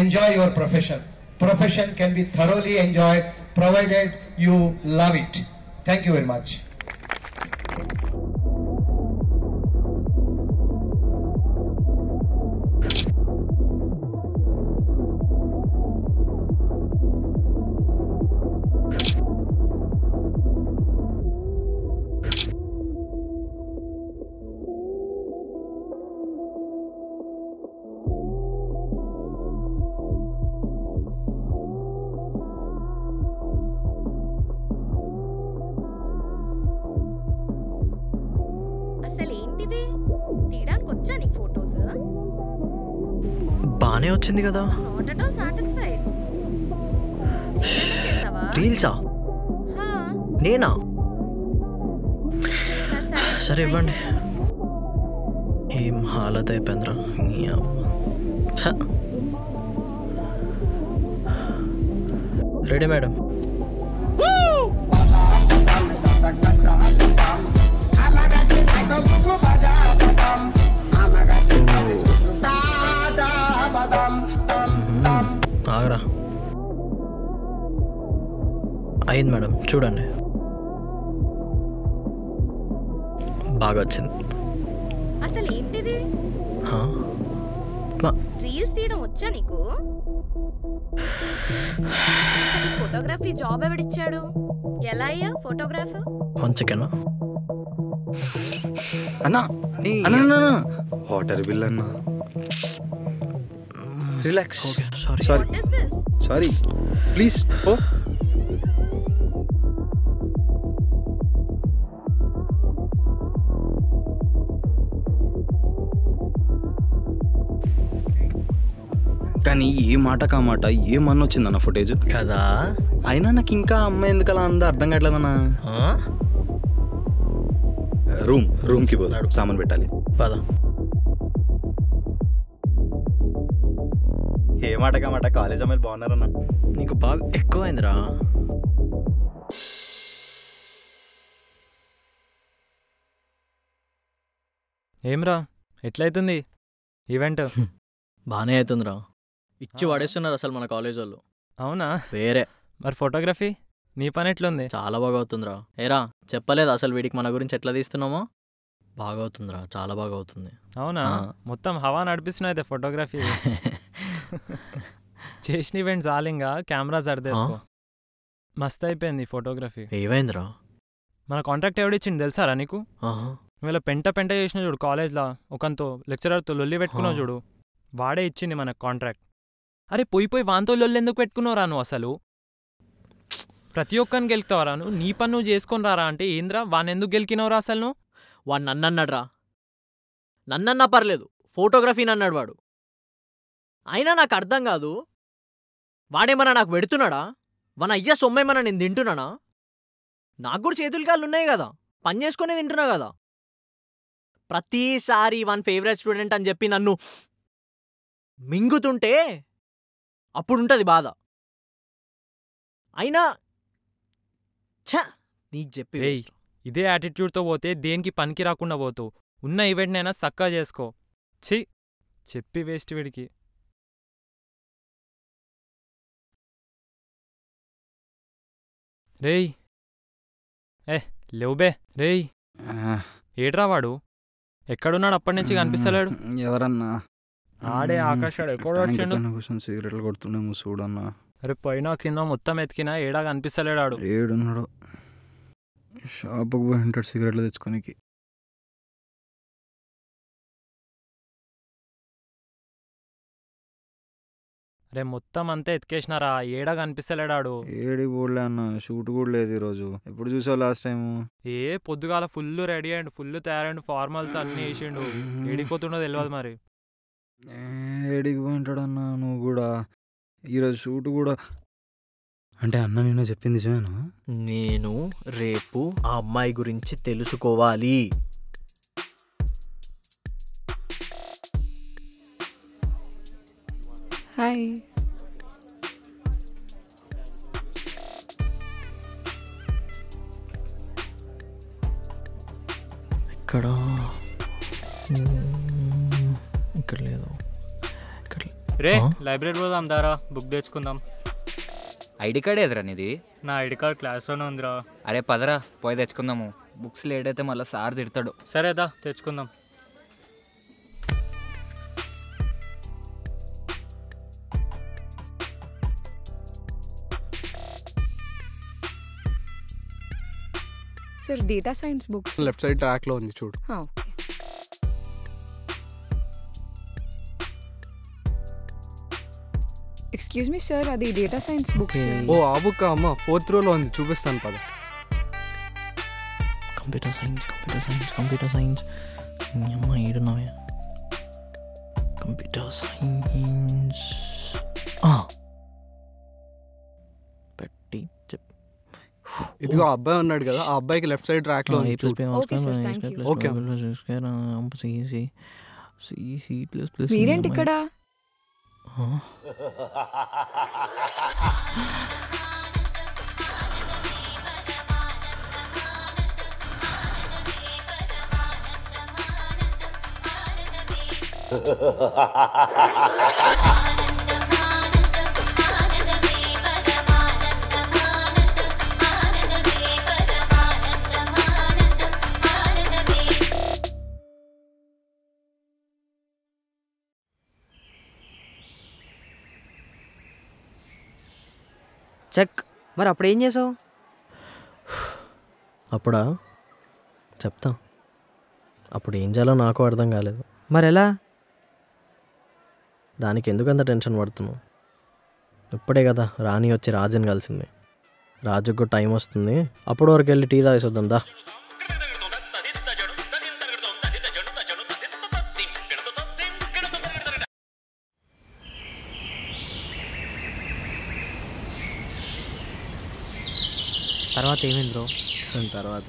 enjoy your profession. Profession can be thoroughly enjoyed provided you love it. Thank you very much. తీయడానికి వచ్చా నీకు photos? బానే వచ్చింది కదా. Not at all satisfied. రీల్సా? నేనా? సరే ఇవ్వండి. ఏం హాలత్ అయిపోయిందిరా. Ready madam. ఆగరా. అయింది మేడం, చూడండి. బాగా వచ్చింది. అసలు ఏంటిది? రీల్స్ తీయడం వచ్చా నీకు? ఫోటోగ్రఫీ జాబ్ ఎవడిచ్చాడు? ఎలా అయ్యా ఫోటోగ్రాఫర్? 1 సెకండ్ అన్నా. అన్నా వాటర్ బిల్ అన్నా. రిలాక్స్. Sorry sorry please. ఓ కానీ ఏ మాట కా మాట ఏమన్నా వచ్చిందన్న ఫుటేజ్ కదా. అయినా నాకు ఇంకా అమ్మాయి ఎందుకు అలా అందా అర్థం కావట్లేదన్నా. రూమ్కి పోతాడు, సామాన్ పెట్టాలి. పద. ఏ మాట కా మాట కాలేజ్ అమ్మాయిలు బాగున్నారన్నా. నీకు బాగా ఎక్కువైందిరా. ఏమ్రా ఎట్లయితుంది ఈవెంట్? బాగానే అవుతుందిరా. ఇచ్చి పడేస్తున్నారు అసలు మన కాలేజ్ వాళ్ళు. అవునా? వేరే. మరి ఫోటోగ్రఫీ నీ పని ఎట్లుంది? చాలా బాగా అవుతుందిరా. ఏరా చెప్పలేదు అసలు వీడికి మన గురించి ఎట్లా తీస్తున్నామో? బాగా అవుతుందిరా, చాలా బాగా అవుతుంది. అవునా? మొత్తం హవా నడిపిస్తున్నావు అయితే ఫోటోగ్రఫీ. చేసిన ఈవెంట్ చాలింగా కెమెరా సర్దేసుకో. మస్త్ అయిపోయింది ఫోటోగ్రఫీ. ఏమైందిరా? మన కాంట్రాక్ట్ ఎవడిచ్చింది తెలుసారా నీకు? నువ్వు పెంట చేసిన చూడు కాలేజ్లో ఒకంతో లెక్చరర్తో లొల్లి పెట్టుకున్నావు చూడు, వాడే ఇచ్చింది మనకు కాంట్రాక్ట్. అరే పోయి వాంతో లొల్లి ఎందుకు పెట్టుకున్నావురా నువ్వు? అసలు ప్రతి ఒక్కరిని గెలుకుతావరా నువ్వు? నీ పని నువ్వు చేసుకొని రారా అంటే ఏంద్రా? వాడిని ఎందుకు గెలికినవరా అసలు నువ్వు? వాడు నన్నన్నాడురా. నన్నన్నా పర్లేదు, ఫోటోగ్రఫీని అన్నాడు వాడు. అయినా నాకు అర్థం కాదు, వాడేమన్నా నాకు పెడుతున్నాడా? వన అయ్య సొమ్మేమన్నా నేను తింటున్నానా? నాకు కూడా చేతులు కాళ్ళు ఉన్నాయి కదా, పని చేసుకునే తింటున్నా కదా. ప్రతిసారి వన్ ఫేవరెట్ స్టూడెంట్ అని చెప్పి నన్ను మింగుతుంటే అప్పుడుంటుంది బాధ. అయినా ఛ నీకు చెప్పి ఇదే యాటిట్యూడ్తో పోతే దేనికి పనికి రాకుండా పోతావు. ఉన్న ఈవెంట్నైనా చక్కగా చేసుకో. ఛీ చెప్పి వేస్ట్ వీడికి. రేయ్ లేవుబే. రేయ్ ఏడ్రా వాడు? ఎక్కడున్నాడు? అప్పటి నుంచి కనిపిస్తలేడు. ఎవరన్నా? ఆడే ఆకాశాడు. ఎక్కడ వచ్చిండు? సిగరెట్లు కొడుతుండేమో చూడన్నా. అరే పైన కింద మొత్తం ఎతికినా ఏడా కనిపిస్తలేడు ఆడు. ఏడున్నాడు? షాపుకు పోయి ఉంటాడు సిగరెట్లు తెచ్చుకోనికి. రే మొత్తం అంతా ఎతికేసినారా, ఏడా కనిపిస్తలేడాడు. ఏడి పోలే అన్న, షూట్ కూడా లేదు ఈరోజు. ఎప్పుడు చూసావు లాస్ట్ టైం? పొద్దుగాల ఫుల్ రెడీ అయ్యండు, ఫుల్ తయారైండు, ఫార్మల్స్ అన్నీ వేసిండు. ఏడిపోతుండో తెలియదు మరి. ఏడికి పోయింటాడన్నా నువ్వు కూడా. ఈరోజు షూట్ కూడా అంటే అన్న నిన్న చెప్పింది నిజమేనా? నేను రేపు ఆ అమ్మాయి గురించి తెలుసుకోవాలి. హాయ్. ఇక్కడ ఇక్కడ లేదు. రే లైబ్రరీ పోదాం దారా, బుక్ తెచ్చుకుందాం. ఐడి కార్డ్ ఎదురా నీది? నా ఐడి కార్డ్ క్లాస్లోనే ఉందిరా. అరే పదరా పోయి తెచ్చుకుందాము. బుక్స్ లేట్ అయితే మళ్ళీ సార్ తిడతాడు. సరేదా తెచ్చుకుందాం. Sir data science books left side ట్రాక్లో ఉంది చూడు. ఓకే. ఎక్స్క్యూజ్ మీ సార్, అది డేటా సైన్స్ బుక్స్. ఓ ఆ బుక్ అమ్మ 4th రోలో ఉంది, చూపిస్తాను పద. Computer science computer science computer science అమ్మ ఏడున్నావే. కంప్యూటర్ సైన్స్ పెట్టి ఇదిగో అబ్బాయి ఉన్నాడు కదా, ఆ అబ్బాయికి లెఫ్ట్ సైడ్ ట్రాక్ లో ఉంది. ఓకే మీరేంటి ఇక్కడ? చెక్. మరి అప్పుడు ఏం చేసావు? అప్పుడా చెప్తా. అప్పుడు ఏం చేయాలో నాకు అర్థం కాలేదు. మరి ఎలా? దానికి ఎందుకంత టెన్షన్ పడుతున్నావు? ఇప్పుడే కదా రాణి వచ్చి రాజుని కలిసింది. రాజుకు టైం వస్తుంది, అప్పుడు వరకు వెళ్ళి టీ తాగేసొద్దాం దా. తర్వాత ఏమైంది బ్రో? తర్వాత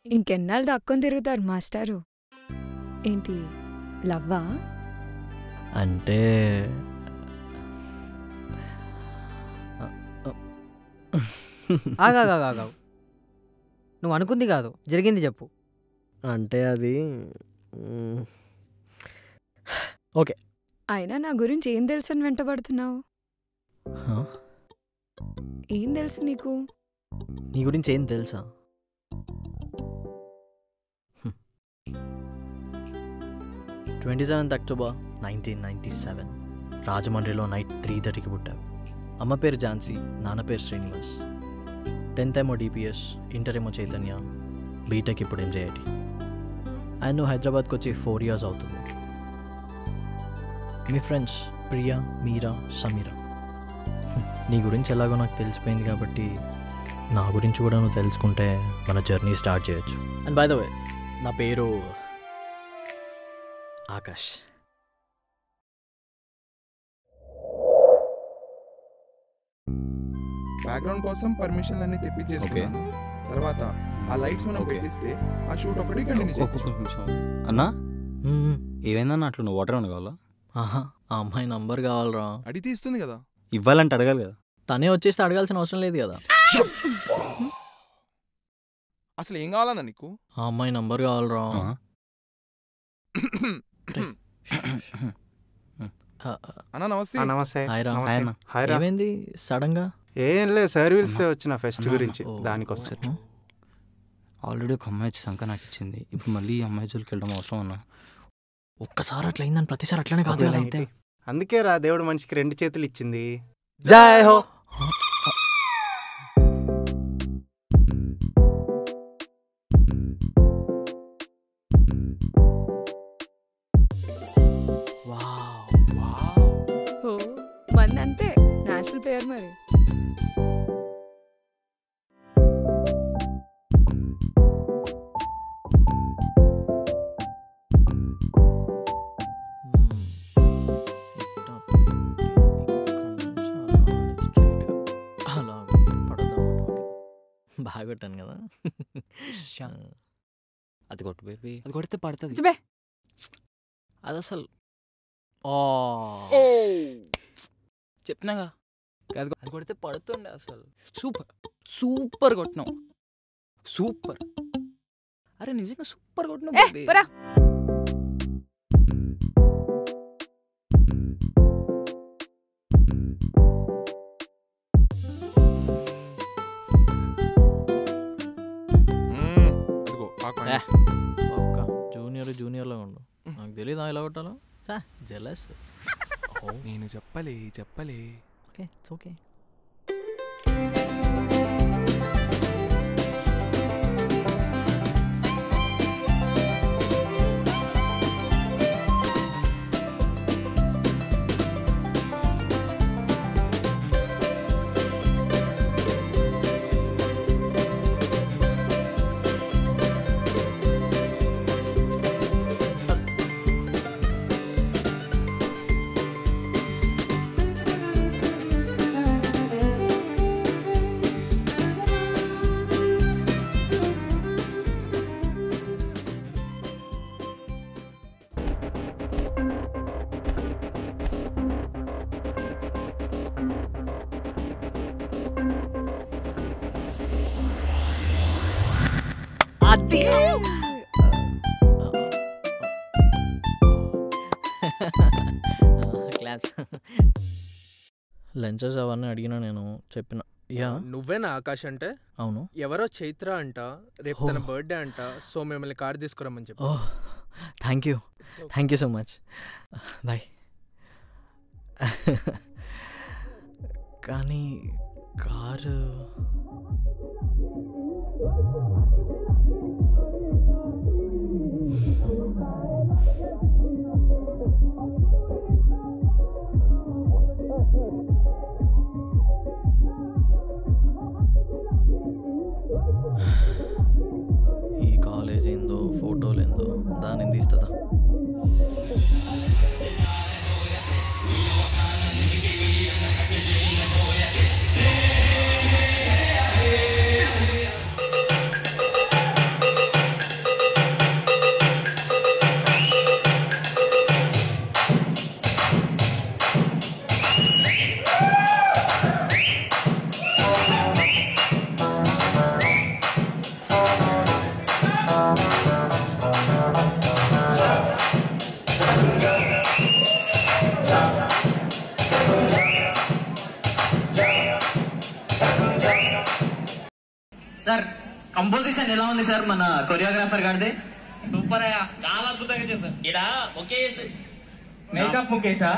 ఇంకెన్నాళ్ళు దక్కుని తిరుగుతారు మాస్టారు? ఏంటి లవ్వా? అంటే ఆగాగాగావు, నువ్వు అనుకుంది కాదు, జరిగింది చెప్పు. అంటే అది ఓకే. అయినా నా గురించి ఏం తెలుసు అని వెంటబడుతున్నావు? ఏం తెలుసు నీకు? నీ గురించి ఏం తెలుసా? 27th October 1997 రాజమండ్రిలో నైట్ 3:30కి పుట్టావు. అమ్మ పేరు ఝాన్సీ, నాన్న పేరు శ్రీనివాస్. 10th ఏమో డిపిఎస్, ఇంటర్ ఏమో చైతన్య, బీటెక్ ఇప్పుడు ఎంజేఐటి. అండ్ నువ్వు హైదరాబాద్కి వచ్చి 4 years అవుతుంది. మీ ఫ్రెండ్స్ ప్రియా, మీరా, సమీరా. నీ గురించి ఎలాగో నాకు తెలిసిపోయింది కాబట్టి నా గురించి కూడా నువ్వు తెలుసుకుంటే మన జర్నీ స్టార్ట్ చేయొచ్చు. అండ్ బై ద వే, నా పేరు ఆకాష్. బ్యాక్గ్రౌండ్ కోసం పర్మిషన్ అన్ని తెప్పించేసుకున్నాను. తర్వాత ఆ లైట్స్ మనం పెట్టిస్తే ఆ షూట్ ఒకటి కంటిన్యూ చేయొచ్చు. అన్నా ఏమైందన్నా అట్లా నువ్వు వాటర్ ఏమైనా కావాలా? ఆహా, ఆ అమ్మాయి నంబర్ కావాలరా. అడిగితే ఇస్తుంది కదా. ఇవ్వాలంటే అడగాలి కదా. తనే వచ్చేస్తే అడగాల్సిన అవసరం లేదు కదా. అసలు ఏం కావాలన్నా నీకు? ఆ అమ్మాయి నంబర్ కావాలరా. అన్నా నమస్తే. నమస్తే. ఏమైంది సడన్ గా? ఏం లేదు, సర్వీస్ వచ్చిన ఫెస్ట్ గురించి దానికోసం. ఆల్రెడీ ఒక అమ్మాయి వచ్చి సంక నాకు ఇచ్చింది, ఇప్పుడు మళ్ళీ ఈ అమ్మాయి జోలికి వెళ్ళడం అవసరం అన్నా? ఒక్కసారి అట్లా అయిందని ప్రతిసారి అట్లనే కాదు కదా. అయితే అందుకే రా దేవుడు మనిషికి 2 చేతులు ఇచ్చింది. జై హో. మన అంతే నేషనల్ ప్లేయర్ మరి. బాగా కొట్టాను కదా. అది కొట్టు బేబీ, అది కొడితే పడుతుంది. అది అసలు చెప్పినాగా అది కొడితే పడుతుండే. అసలు సూపర్ సూపర్ కొట్టినావు, సూపర్. అరే నిజంగా సూపర్ కొట్టినావు బేబీ. ఒక్క జూనియర్లో ఉండు, నాకు తెలీదా ఇలా కొట్టాలో. జెలస్. నేను చెప్పలే. Okay it's okay. లంచెస్ అవన్నీ అడిగినా నేను చెప్పిన. యా నువ్వేనా ఆకాష్ అంటే? అవును. ఎవరో చైత్ర అంట, రేపు తన బర్త్డే అంట, సో మిమ్మల్ని కార్ తీసుకురమ్మని చెప్పి. Thank you so much. Bye. కానీ కారు ఈ కాలేజ్ ఏందో ఫోటోలు ఏందో దాన్ని తీస్తుందా. సార్ కంపోజిషన్ ఎలా ఉంది సార్ మన కొరియోగ్రాఫర్ గారిది? సూపర్ అయ్యా, చాలా అద్భుతంగా చేశారు. ఇలా ముఖేష్. మేకప్ ముఖేషా?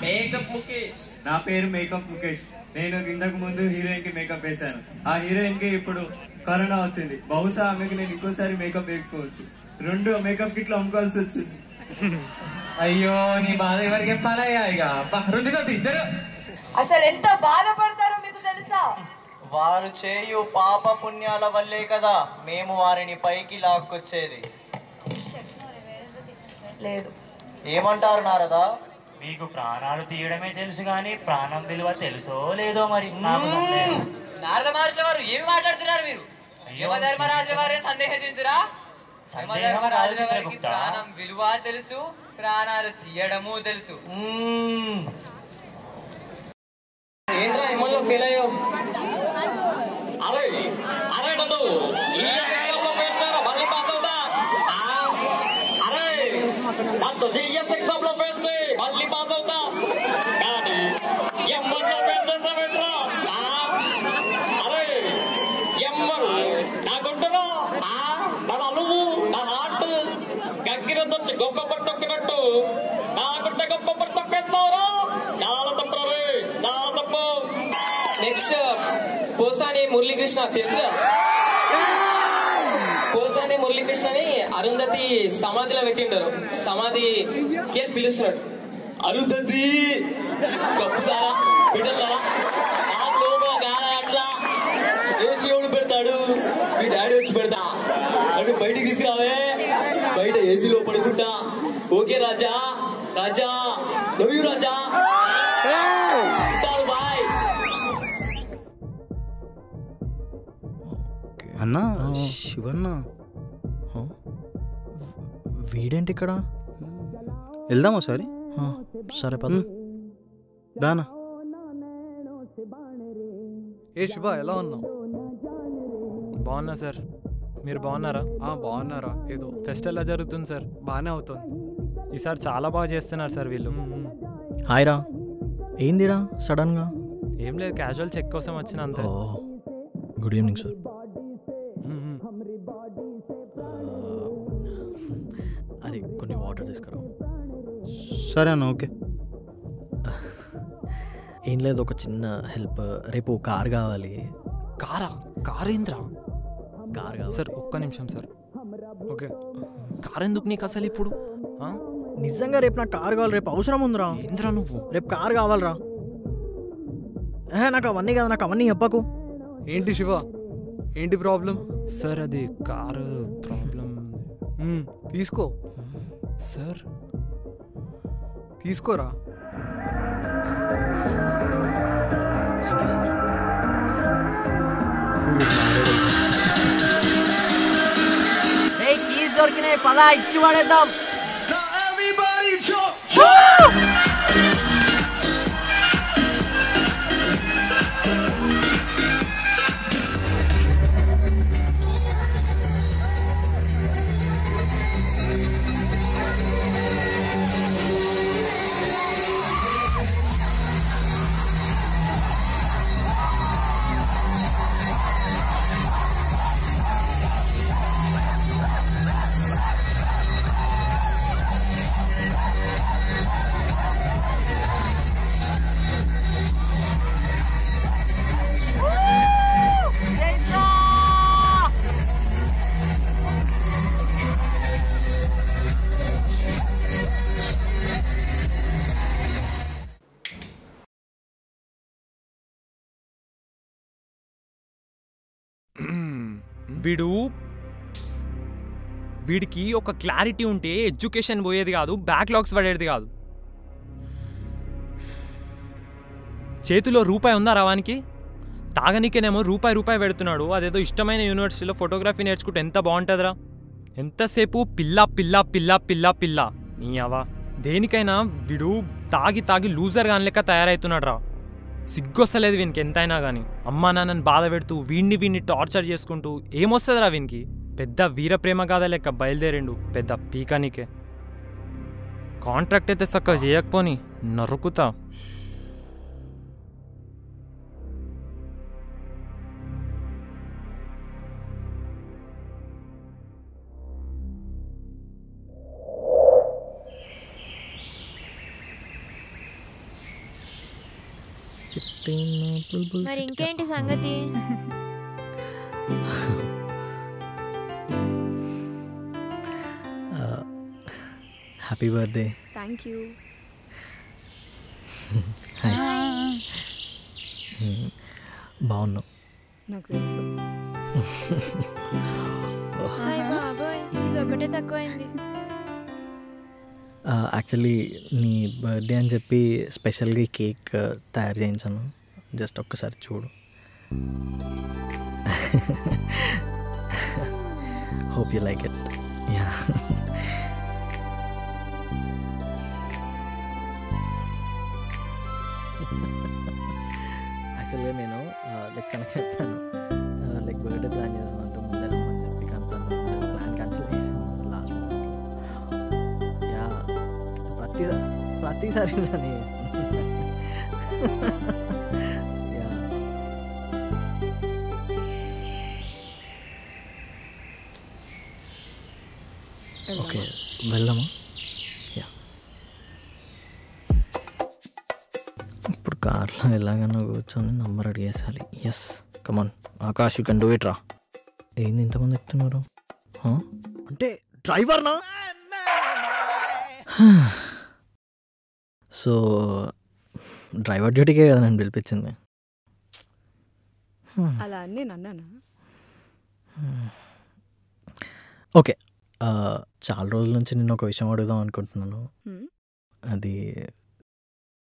మేకప్ ముఖేష్. నా పేరు మేకప్ ముఖేష్. నేను ఇంతకు ముందు హీరోయిన్ కి మేకప్ వేశాను. ఆ హీరోయిన్ కి ఇప్పుడు కరోనా వచ్చింది. బహుశా ఆమెకి నేను ఇంకోసారి మేకప్ వేయకపోవచ్చు. 2 మేకప్ కిట్లు అమ్ముకోవాల్సి వచ్చింది. అయ్యో నీ బాధ ఎవరికి చెప్పాలయ్యా? ఇక ఇద్దరు అసలు ఎంత బాధపడతారో మీకు తెలుసా? వారు చేయు పాప పుణ్యాల వల్లే కదా మేము వారిని పైకి లాక్కొచ్చేది. లేదు ఏమంటారు నారదా? మీకు ప్రాణాలు తీయడమే తెలుసు కానీ ప్రాణం విలువ తెలుసో లేదో మరి నాకు సందేహం. నారద మహర్షుల వారు ఏమి మాట్లాడుతున్నారు మీరు? యమధర్మరాజుల వారిని సందేహించురా? యమధర్మరాజుల వారికి ప్రాణం విలువ తెలుసు, ప్రాణాలు తీయడము తెలుసు. ఏంట్రా ఎమ్మెల్యే ఫీల్ అయ్యావు? అరే అరే బంధు మళ్ళీ పాస్ అవుతా. అరే బంధు జిఎస్ ఎగ్జామ్ లో పెడితే మళ్ళీ పాస్ అవుతా కానీ ఎమ్మలో పెడతా. అరే ఎమ్మరు నాకుంటున్నా మురళీకృష్ణ తెలుసుగా? కోసాని మురళీకృష్ణని అరుంధతి సమాధిలో పెట్టింటారు. సమాధి పిలుస్తున్నాడు, అరుంధతి కప్పుదారా బిడ్డలారా ఆ లోపల గాలా ఏసీ ఎవడు పెడతాడు, మీ డాడీ వచ్చి పెడతా అటు బయటికి తీసుకురావే, బయట ఏసీలో పడుకుంటా. Okay Raja, Raja love you Raja, bye. అన్నా శివన్న వీడేంటి ఇక్కడ? వెళ్దామా సరే? సరే పద. దానా ఏ శివ ఎలా ఉన్నావు? బాగున్నా సార్, మీరు బాగున్నారా? బాగున్నారా? ఏదో ఫెస్ట్ ఎలా జరుగుతుంది సార్? బాగానే అవుతుంది. ఈసారి చాలా బాగా చేస్తున్నారు సార్ వీళ్ళు. హాయ్ రా, ఏందిరా సడన్గా? ఏం లేదు, క్యాజువల్ చెక్ కోసం వచ్చిన అంతే. Good evening sir. అరే కొన్ని వాటర్ తీసుకురా. సరే అన్న, ఓకే. ఏం లేదు, ఒక చిన్న హెల్ప్. రేపు కార్ కావాలి. కారా? కారేంద్రా? కార్ కావాలి సార్, ఒక్క నిమిషం సార్. ఓకే. కార్ ఎందుకు నీకు అసలు ఇప్పుడు? నిజంగా రేపు నాకు కార్ కావాలి. రేపు అవసరం ఉందిరా. ఏంద్రా నువ్వు? రేపు కార్ కావాలరా. నాకు అవన్నీ కదా, నాకు అవన్నీ చెప్పకు. ఏంటి శివ, ఏంటి ప్రాబ్లం? సార్ అది కారు ప్రాబ్లం. తీసుకో సార్, తీసుకోరా. Thank you sir. కీస్ దొరికినాయి, పద ఇచ్చి పడేద్దాం. వీడికి ఒక క్లారిటీ ఉంటే ఎడ్యుకేషన్ పోయేది కాదు, బ్యాక్లాగ్స్ పడేది కాదు. చేతిలో రూపాయి ఉందా రావానికి? తాగనికేనేమో రూపాయి పెడుతున్నాడు. అదేదో ఇష్టమైన యూనివర్సిటీలో ఫోటోగ్రఫీ నేర్చుకుంటే ఎంత బాగుంటుందిరా. ఎంతసేపు పిల్ల పిల్ల పిల్ల పిల్ల పిల్ల నీ అవా. దేనికైనా వీడు తాగి లూజర్ గాని లెక్క తయారవుతున్నాడు రా. సిగ్గొస్తలేదు వీనికి ఎంతైనా కానీ. అమ్మా నాన్నని బాధ పెడుతూ వీడిని టార్చర్ చేసుకుంటూ ఏమొస్తుందిరా వీనికి? పెద్ద వీరప్రేమ గాథ లెక్క బయలుదేరిండు పెద్ద పీకానికే. కాంట్రాక్ట్ అయితే చక్కగా చేయకపోని నరుకుతా. మరి ఇంకేంటి సంగతి? Happy birthday. Thank you. బాగున్నావు. నాకు తెలుసు. బాబోయ్, ఇది ఒకటే తక్కువైంది. యాక్చువల్లీ నీ బర్త్డే అని చెప్పి స్పెషల్గా కేక్ తయారు చేయించాను. జస్ట్ ఒక్కసారి చూడు. Hope you like it. Yeah. యాక్చువల్గా నేను లైక్ కనెక్ట్ చెప్పాను, లైక్ బర్త్డే ప్లాన్ చేస్తానంటే ముందే రమ్మని చెప్పి, కానీ తను ప్లాన్ క్యాన్సిల్ చేసాను లాస్ట్ మూమెంట్లో. యా, ప్రతిసారి ఇలానే యా. ఓకే, వెళ్దామా? యా. ఇప్పుడు కార్లో ఎలాగైనా కూర్చొని నంబర్ అడిగేసాలి. Yes, come on. Akash you can do it రా. ఏంది ఇంతమంది ఎక్కుతున్నారు? అంటే డ్రైవర్నా? సో డ్రైవర్ డ్యూటీకే కదా నన్ను పిలిపించింది. అలా అని నేను అన్నానా? ఓకే, చాలా రోజుల నుంచి నిన్ను ఒక విషయం అడుగుదాం అనుకుంటున్నాను. అది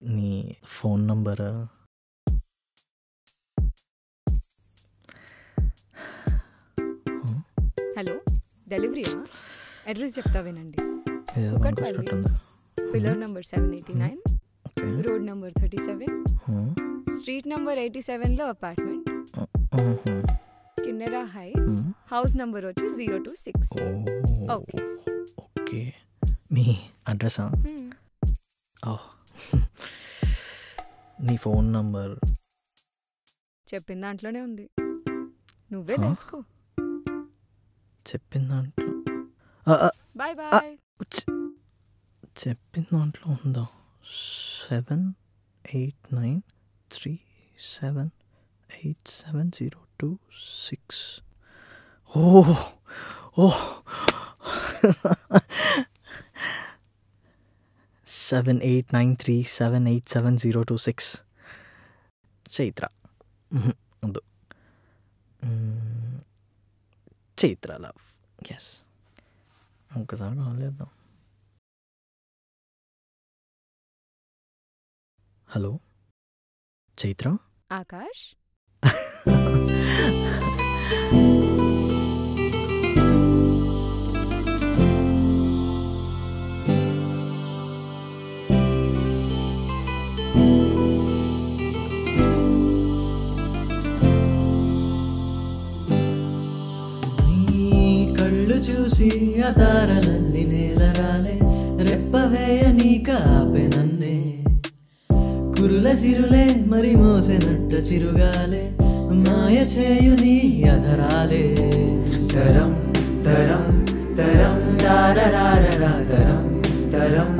నీ ఫోన్ నంబర్. హలో, డెలివరీయా? అడ్రస్ చెప్తా వినండి. ఏదో కుకట్పల్లి, పనికొచ్చినట్టుంది. Pillar number 789, road number 37, street number 87లో apartment, Kinnera heights, house number వచ్చి 026. ఓకే ఓకే, మీ అడ్రసా? నీ ఫోన్ నంబర్ చెప్పిన దాంట్లోనే ఉంది, నువ్వే తెలుసుకో. చెప్పిన దాంట్లో బాయ్ బాయ్. చెప్పిన దాంట్లో ఉందా? 78937870226. ఓహ్ ఓహ్ 7893787026. చైత్ర వద్దు, చైత్ర లవ్. ఎస్, ఒక్కసారి కాల్ చేద్దాం. హలో చైత్ర. ఆకాష్, కళ్ళు చూసి ఆ తారలన్నీ నేలరాలే, రెప్పవేయ నీ కాపే నన్నే, కురుల సిరులే మరి మోసెనట్ట చిరుగాలే, మాయ చేయు నీ అధరాలే. తరం తరం తరం దారరారరా, తరం తరం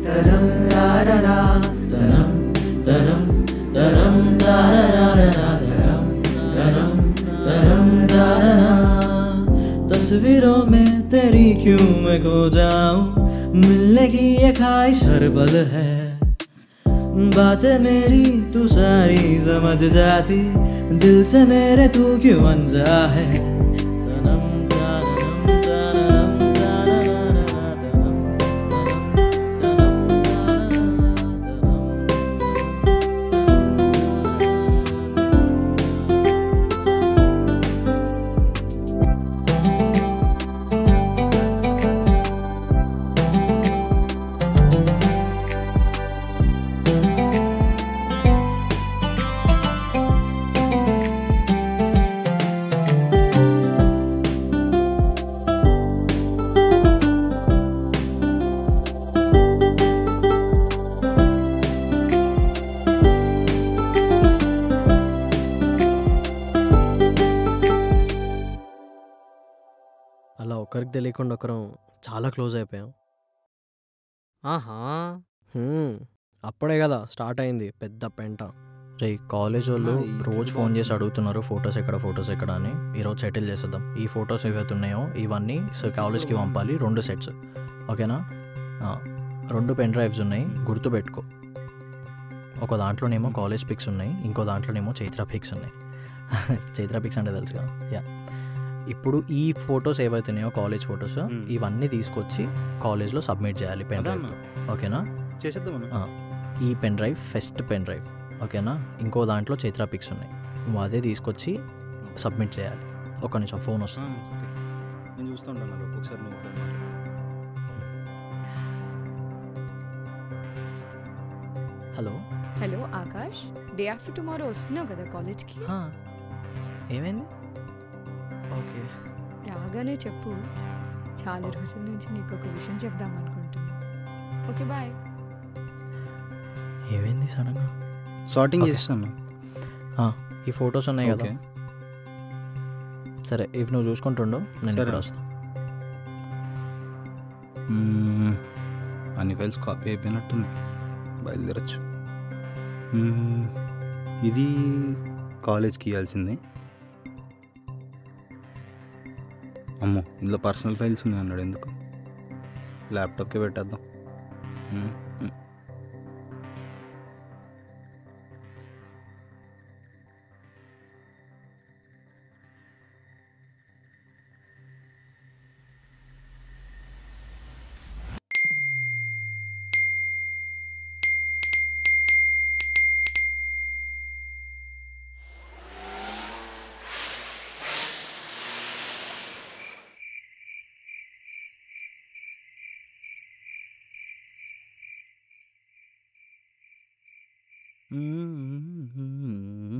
తరం దారరా, తరం తరం తరం దారరారరా, తరం తరం तरम दारा। तस्वीरों में तेरी क्यों मैं खो जाऊं, मिलने की ये ख्वाहिश हर पल है, बातें मेरी तू सारी समझ जाती, दिल से मेरे तू क्यों अनजा है। तनम तानम तानम तानम तनम అలా ఒకరికి తెలియకుండా ఒకరం చాలా క్లోజ్ అయిపోయాం. ఆహా, అప్పుడే కదా స్టార్ట్ అయింది పెద్ద పెంట. రే కాలేజ్ వాళ్ళు రోజు ఫోన్ చేసి అడుగుతున్నారు ఫొటోస్ ఎక్కడ అని. ఈరోజు సెటిల్ చేసేద్దాం. ఈ ఫొటోస్ ఏవైతే ఉన్నాయో ఇవన్నీ కాలేజ్కి పంపాలి, 2 సెట్స్, ఓకేనా? 2 పెన్ డ్రైవ్స్ ఉన్నాయి, గుర్తుపెట్టుకో. ఒక దాంట్లోనేమో కాలేజ్ పిక్స్ ఉన్నాయి, ఇంకో దాంట్లోనేమో చైత్ర పిక్స్ ఉన్నాయి. చైత్ర పిక్స్ అంటే తెలుసు కదా. యా, ఇప్పుడు ఈ ఫొటోస్ ఏవైతే ఉన్నాయో కాలేజ్ ఫొటోస్ ఇవన్నీ తీసుకొచ్చి కాలేజ్లో సబ్మిట్ చేయాలి పెన్ డ్రైవ్, ఓకేనా? చేసేద్దాం. ఈ pen drive first pen drive, ఓకేనా? ఇంకో దాంట్లో చైత్ర పిక్స్ ఉన్నాయి, నువ్వు అదే తీసుకొచ్చి సబ్మిట్ చేయాలి. ఒక్క నిమిషం, ఫోన్ వస్తుంది. నేను చూస్తుంటాను ఒకసారి నువ్వు phone. Hello hello Akash, day after tomorrow వస్తున్నావు కదా కాలేజ్కి? ఏమైంది? ఓకే, రాగానే చెప్పు. చాలా రోజుల నుంచి నీకు ఒక విషయం చెప్దాం అనుకుంటున్నా. Okay bye. ఏమైంది సడన్గా? సార్టింగ్ చేస్తాను. ఈ ఫొటోస్ ఉన్నాయి కదా, సరే ఇవి నువ్వు చూసుకుంటుండో, నేను ఇక్కడ వస్తాను. అన్ని ఫైల్స్ కాపీ అయిపోయినట్టుంది, బయలుదేరచ్చు. ఇది కాలేజ్కి ఇవ్వాల్సింది, అమ్మో ఇందులో పర్సనల్ ఫైల్స్ ఉన్నాయి అన్నాడు. ఎందుకు ల్యాప్టాప్కే పెట్టేద్దాం.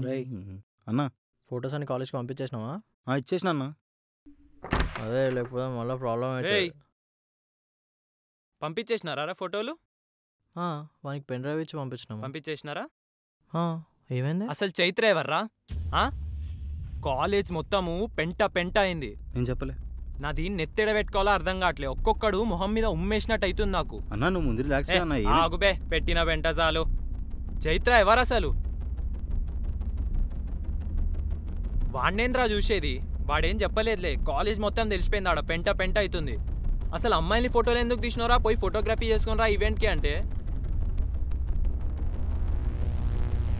రేయ్ అన్నా ఫొటోస్ అని కాలేజ్కి పంపించేసినావా? ఇచ్చేసిన అన్న. అదే లేకపోతే మళ్ళీ ప్రాబ్లం అయితే పంపించేసినారా ఫోటోలు? వానికి పెన్ డ్రైవ్ ఇచ్చి పంపించినాము. పంపించేసినారా? ఏమైంది? అసలు చైత్ర ఎవర్రా? కాలేజ్ మొత్తము పెంట పెంట అయింది. నేను చెప్పలే. నాది నెత్తెడ పెట్టుకోవాలో అర్థం కావట్లే. ఒక్కొక్కడు మొహం మీద ఉమ్మేసినట్టు అవుతుంది నాకు. అన్నా నువ్వు ముందు రిలాక్స్ అన్న. ఆగుబే పెట్టిన వెంట చాలు. చైత్ర ఎవరు అసలు? వాడినేంద్రా చూసేది? వాడేం చెప్పలేదులే. కాలేజ్ మొత్తం తెలిసిపోయింది ఆడ పెంట పెంట అవుతుంది. అసలు అమ్మాయిని ఫోటోలు ఎందుకు తీసినోరా? పోయి ఫోటోగ్రఫీ చేసుకునిరా ఈవెంట్కి అంటే.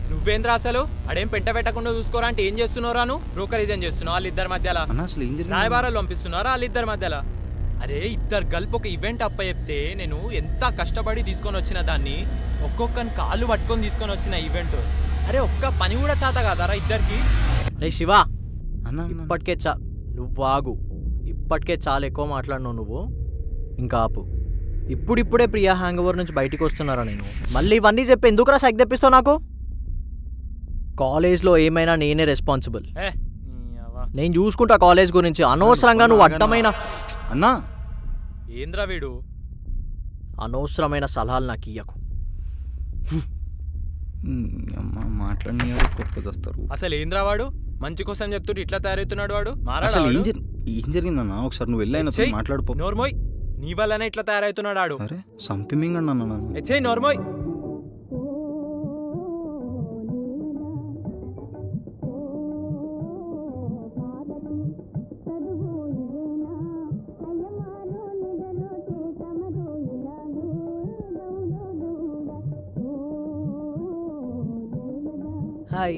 నువ్వేంద్రా అసలు? అడేం పెంట పెట్టకుండా చూసుకోరా అంటే ఏం చేస్తున్నారా? నువ్వు బ్రోకరిజం చేస్తున్నావు వాళ్ళిద్దరి మధ్యలో. రాయబారాలు పంపిస్తున్నారా వాళ్ళిద్దరి మధ్యలో? అరే ఇద్దరు కలిపి ఒక ఈవెంట్ అప్ప చెప్తే నేను ఎంత కష్టపడి తీసుకొని వచ్చిన దాన్ని, ఒక్కొక్కని కాళ్ళు పట్టుకొని తీసుకొని వచ్చిన ఈవెంట్. అరే ఒక్క పని కూడా చేత కాదారా ఇద్దరికి? రే శివ, ఇప్పటికే నువ్వు ఆగు. ఇప్పటికే చాలా ఎక్కువ మాట్లాడినావు నువ్వు. ఇంకా ఆపు. ఇప్పుడిప్పుడే ప్రియా హ్యాంగ్ ఓవర్ నుంచి బయటికి వస్తున్నారా నేను? మళ్ళీ ఇవన్నీ చెప్పి ఎందుకురా సైక్ తెప్పిస్తావు నాకు? కాలేజ్లో ఏమైనా నేనే రెస్పాన్సిబుల్. నేను చూసుకుంటా కాలేజ్ గురించి. అనవసరంగా నువ్వు అడ్డమైన అన్నా ఏంద్రా వీడు అనవసరమైన సలహాలు నాకు ఇయ్యకు. మాట్లాడిన వస్తారు. అసలు ఏంద్రా వాడు? మంచి కోసం చెప్తుంటే ఇట్లా తయారవుతున్నాడు వాడు. అసలు ఏం జరిగిందన్నా? ఒకసారి నువ్వు వెళ్ళి ఆయన మాట్లాడుకో. నోర్మోయ్, నీ వల్లనే ఇట్లా తయారవుతున్నాడు ఆడు. అరే సంపిమింగ్ అన్నా నన్ను. నోర్మోయ్. హాయ్.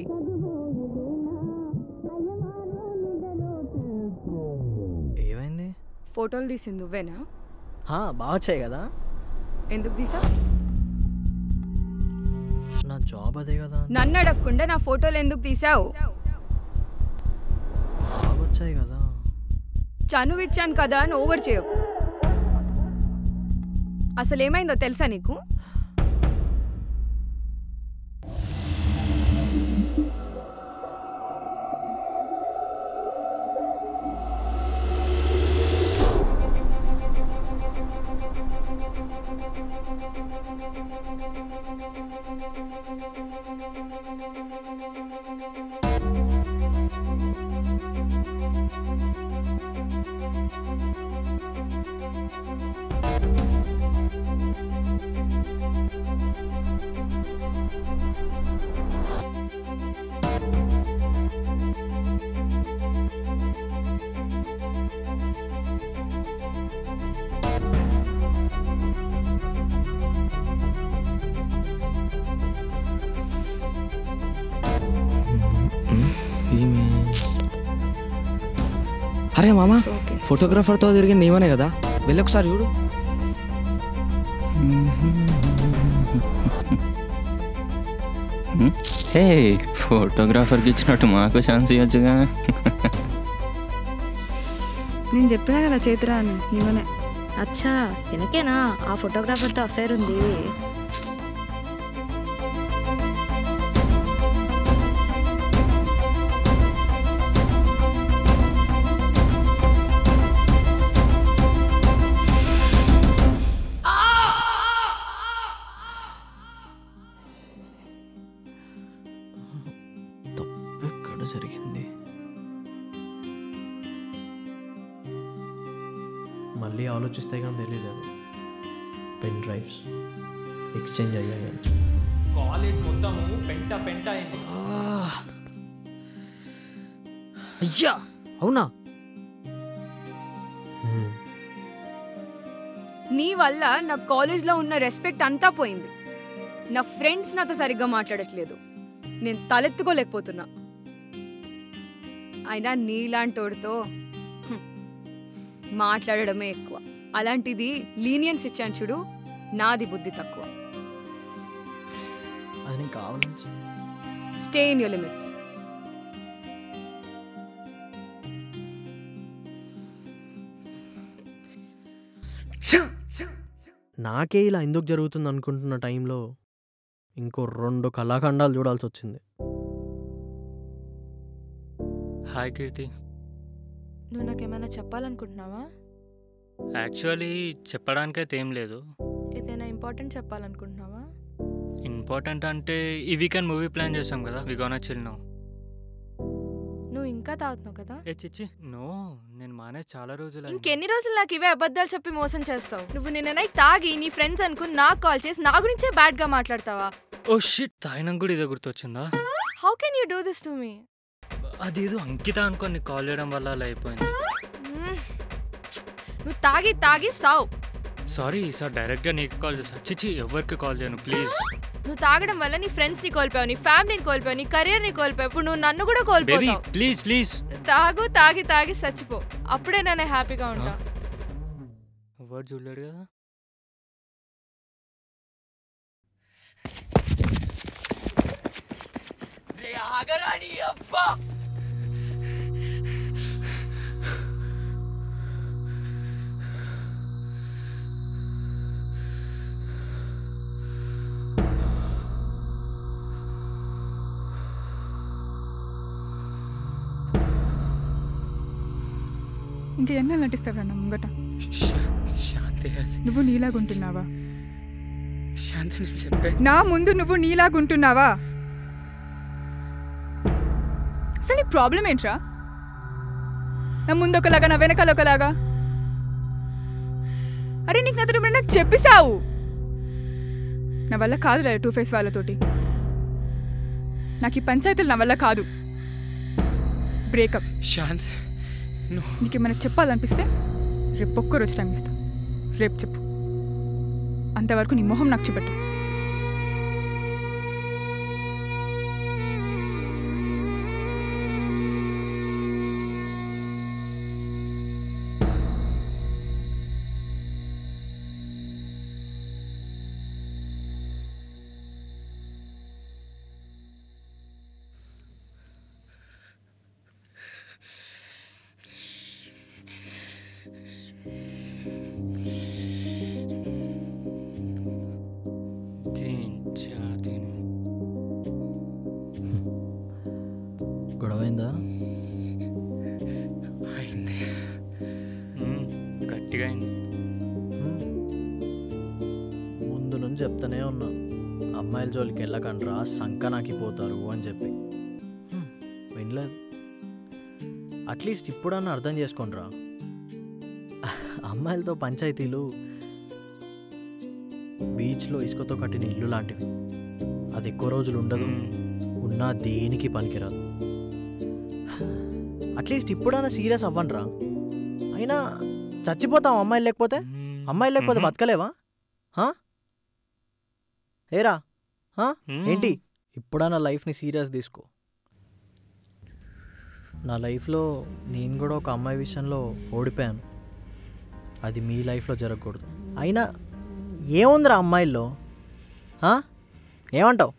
ఏమైంది? ఫోటోలు తీసింది నువ్వేనా? బాగా వచ్చాయి కదా. ఎందుకు తీసా? నా జాబ్ అదే కదా. నన్ను అడగకుండా నా ఫోటోలు ఎందుకు తీసావు? బాగా వచ్చాయి కదా. చనువిచ్చాను కదా అని ఓవర్ చేయకు. అసలు ఏమైందో తెలుసా నీకు? అరే మామ, ఫోటోగ్రాఫర్తో తిరిగింది నీవనే కదా? వెళ్ళి ఒకసారి చూడు. హే, ఫోటోగ్రాఫర్కి ఇచ్చినట్టు మాకు ఛాన్స్ ఇవ్వచ్చుగా. నేను చెప్పినా కదా చైత్ర అని, ఈవనే. అచ్చా, వెనకేనా ఆ ఫోటోగ్రాఫర్తో అఫేర్ ఉంది? జరిగింది. మళ్ళీ ఆలోచిస్తే కానీ తెలియలేదు. పెన్ డ్రైవ్స్ ఎక్స్చేంజ్ అయ్యాయని. కాలేజ్ మొత్తము పెంట పెంట అయింది. అయ్యా అవునా? నీ వల్ల నా కాలేజ్లో ఉన్న రెస్పెక్ట్ అంతా పోయింది. నా ఫ్రెండ్స్ నాతో సరిగ్గా మాట్లాడట్లేదు. నేను తలెత్తుకోలేకపోతున్నా. అయినా నీలాంటోడితో మాట్లాడడమే ఎక్కువ. అలాంటిది లీనియన్స్ ఇచ్చాను చూడు, నాది బుద్ధి తక్కువ. అది నీకు కావాలని స్టే ఇన్ యువర్ లిమిట్స్. నాకే ఇలా ఎందుకు జరుగుతుంది అనుకుంటున్న టైంలో ఇంకో 2 కళాఖండాలు చూడాల్సి వచ్చింది. హాయ్ కీర్తి. నువ్వు నాకేమైనా చెప్పాలనుకుంటున్నావా? యాక్చువల్లీ చెప్పడానికైతే ఏం లేదు. ఏదైనా ఇంపార్టెంట్ చెప్పాలనుకుంటున్నావా? ఇంపార్టెంట్ అంటే ఈ వీకెండ్ మూవీ ప్లాన్ చేసాం కదా, వి గోనా చిల్ నౌ. నువ్వు ఇంకా తాగుతున్నావు కదా? ఏ చిచ్చి, నో, నేను మానే చాలా రోజులు. ఇంకెన్ని రోజులు నాకు ఇవే అబద్ధాలు చెప్పి మోసం చేస్తావు? నువ్వు నిన్న నైట్ తాగి నీ ఫ్రెండ్స్ అనుకుని నాకు కాల్ చేసి నా గురించే బ్యాడ్ గా మాట్లాడతావా? ఓ షిట్, తాగినం కూడా ఇదే గుర్తొచ్చిందా? How can you do this to me? అదేదో అంకిత అనుకోని నీకు కాల్ చేయడం వల్ల అలా అయిపోయింది. నువ్వు తాగి తాగి సావు. సారీ సార్, డైరెక్ట్గా నీకు కాల్ చేసా. చిచ్చి, ఎవరికి కాల్ చేయను ప్లీజ్. నువ్వు తాగడం వల్ల నీ ఫ్రెండ్స్ ని కోల్పోయావు, నీ ఫ్యామిలీని కోల్పోయావు, నీ కెరీర్ ని కోల్పోయావు. ఇప్పుడు నువ్వు నన్ను కూడా కోల్పోతావు. ప్లీజ్ ప్లీజ్ తాగు, తాగి తాగి చచ్చిపో. అప్పుడే నేను హ్యాపీగా ఉంటా. ఎవరు చూడలేడు కదా. ఇంక ఎన్నాళ్ళు నటిస్తావా నా ముంగట? నువ్వు నీలాగుంటున్నావా? నా ముందు నువ్వు నీలాగుంటున్నావా? అసలు నీ ప్రాబ్లం ఏంట్రా? నా ముందు ఒకలాగా, నా వెనకాల ఒకలాగా. అరే నీకు నాతో నాకు చెప్పిసావు. నా వల్ల కాదురా 2 ఫేస్ వాళ్ళతోటి. నాకు ఈ పంచాయతీలు నా వల్ల కాదు. బ్రేకప్. నీకేమైనా చెప్పాలనిపిస్తే రేపు ఒక్కరోజు టైం ఇస్తా. రేపు చెప్పు. అంతవరకు నీ మొహం నాకు చూపెట్టు. గొడవైందా? అయింది, గట్టిగా అయింది. ముందు నుంచి చెప్తానే ఉన్నా, అమ్మాయిల జోలికి వెళ్ళకండ్రా, సంకనాకిపోతారు అని చెప్పి. వినలేదు. అట్లీస్ట్ ఇప్పుడన్నా అర్థం చేసుకోండిరా. అమ్మాయిలతో పంచాయతీలు బీచ్లో ఇసుకతో కట్టిన ఇల్లు లాంటివి. అది ఎక్కువ రోజులు ఉండదు, ఉన్నా దేనికి పనికిరాదు. అట్లీస్ట్ ఇప్పుడైనా సీరియస్ అవ్వండిరా. అయినా చచ్చిపోతాం అమ్మాయిలు లేకపోతే. అమ్మాయిలు లేకపోతే బతకలేవా? ఏరా ఏంటి? ఇప్పుడైనా లైఫ్ని సీరియస్ తీసుకో. నా లైఫ్లో నేను కూడా ఒక అమ్మాయి విషయంలో ఓడిపోయాను. అది మీ లైఫ్లో జరగకూడదు. అయినా ఏముందిరా అమ్మాయిల్లో? ఏమంటావు?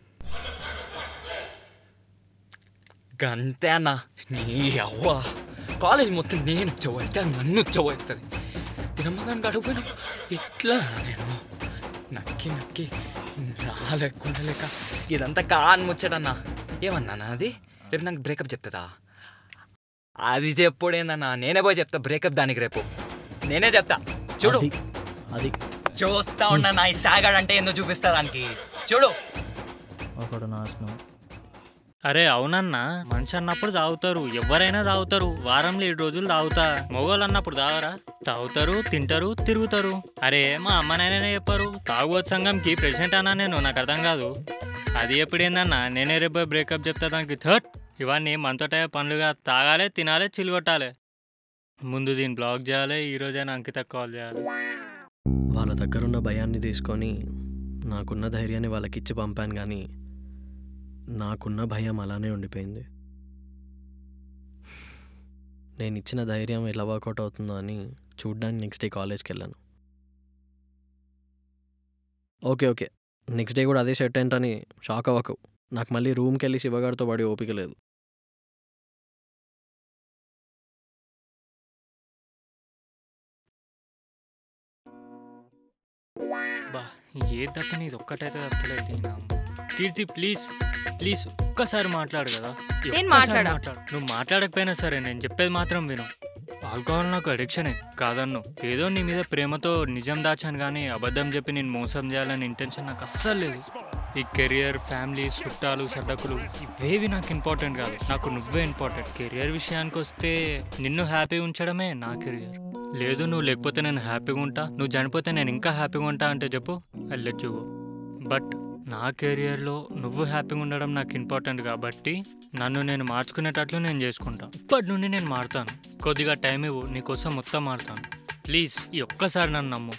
గంతే అన్న. నీ అవ్వ కాలేజ్ మొత్తం నేను చవాయిస్తే నన్ను చవాయిస్తుంది. తినమ్మగానికి అడుగుపోయినా ఎట్లా నేను నక్కి నక్కి రాలేకుండా లేక ఇదంతా కాని ముచ్చడన్నా. ఏమన్నా అది రేపు నాకు బ్రేకప్ చెప్తుందా? అది చెప్పుడేందన్నా, నేనే పోయి చెప్తా బ్రేకప్ దానికి. రేపు నేనే చెప్తా. చూడు, అది చూస్తా ఉన్నా నా ఈ సాగాడంటే ఏందో చూపిస్తా దానికి. చూడు ఒకడు నాశనం. అరే అవునన్నా, మనిషి అన్నప్పుడు తాగుతారు, ఎవరైనా తాగుతారు. వారంలో 7 రోజులు తాగుతా. మొగోళ్ళు అన్నప్పుడు తాగరా? తాగుతారు, తింటారు, తిరుగుతారు. అరే మా అమ్మ నాయననే చెప్పారు తాగుబోతు సంఘంకి ప్రెసిడెంట్ అన్నా నేను. నాకు అర్థం కాదు. అది ఎప్పుడేందన్నా, నేనే రేపు బ్రేకప్ చెప్తా దానికి. ఇవన్నీ మనతోటే పనులుగా. తాగాలి, తినాలి, చిల్లు కొట్టాలి. ముందు దీన్ని బ్లాక్ చేయాలి. ఈరోజైనా అంకిత కాల్ చేయాలి. వాళ్ళ దగ్గరున్న భయాన్ని తీసుకొని నాకున్న ధైర్యాన్ని వాళ్ళకిచ్చి పంపాను, కానీ నాకున్న భయం అలానే ఉండిపోయింది. నేను ఇచ్చిన ధైర్యం ఎలా వర్కౌట్ అవుతుందో అని చూడ్డానికి నెక్స్ట్ డే కాలేజ్కి వెళ్ళాను. ఓకే నెక్స్ట్ డే కూడా అదే షర్ట్ ఏంటని షాక్ అవ్వకు. నాకు మళ్ళీ రూమ్కి వెళ్ళి శివగారితో పడి ఓపిక లేదు. బా ఏ తప్పని ఇది ఒక్కటైతే తప్పలేదు. కీర్తి ప్లీజ్ ప్లీజ్ ఒక్కసారి మాట్లాడు కదా. నేను మాట్లాడా? నువ్వు మాట్లాడకపోయినా సరే నేను చెప్పేది మాత్రం విను. ఆల్కహాల్ నాకు అడిక్షనే కాదన్ను. ఏదో నీ మీద ప్రేమతో నిజం దాచాను, కానీ అబద్ధం చెప్పి నేను మోసం చేయాలని ఇంటెన్షన్ నాకు అస్సలు లేదు. ఈ కెరియర్, ఫ్యామిలీ, చుట్టాలు, సడ్డకులు ఇవేవి నాకు ఇంపార్టెంట్ కాదు. నాకు నువ్వే ఇంపార్టెంట్. కెరియర్ విషయానికి వస్తే నిన్ను హ్యాపీగా ఉంచడమే నా కెరియర్. లేదు నువ్వు లేకపోతే నేను హ్యాపీగా ఉంటా, నువ్వు చనిపోతే నేను ఇంకా హ్యాపీగా ఉంటా అంటే చెప్పు, I let you go. But నా కెరియర్లో నువ్వు హ్యాపీగా ఉండడం నాకు ఇంపార్టెంట్ కాబట్టి నన్ను నేను మార్చుకునేటట్లు నేను చేసుకుంటా. ఇప్పటి నుండి నేను మారుతాను. కొద్దిగా టైం ఇవ్వు, నీకోసం మొత్తం మారుతాను. ప్లీజ్ ఈ ఒక్కసారి నన్ను నమ్ము.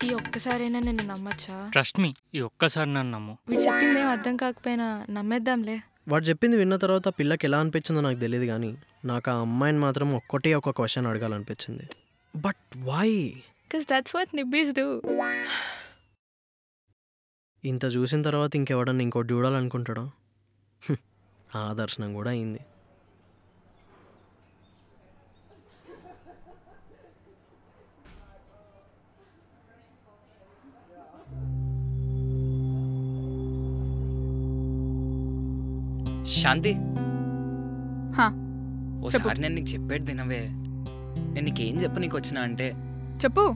ఈ ఒక్కసారైనా నేను నమ్మచ్చా? ట్రస్ట్ మీ, ఈ ఒక్కసారి నన్ను నమ్ము. వీడు చెప్పిందేం అర్థం కాకపోయినా నమ్మేద్దాంలే. వాడు చెప్పింది విన్న తర్వాత పిల్లకి ఎలా అనిపించిందో నాకు తెలియదు, కానీ నాకు ఆ అమ్మాయిని మాత్రం ఒక్కటే ఒక క్వశ్చన్ అడగాలనిపించింది. But why? Because that's what nibbies do. ఇంత చూసిన తర్వాత ఇంకెవడన్నా ఇంకోటి చూడాలనుకుంటాడా? ఆ దర్శనం కూడా అయింది. శాంతి, హా, ఓసారి నేను నీకు చెప్పేది తినవే. నేను నీకేం చెప్పు నీకు వచ్చినా అంటే చెప్పు.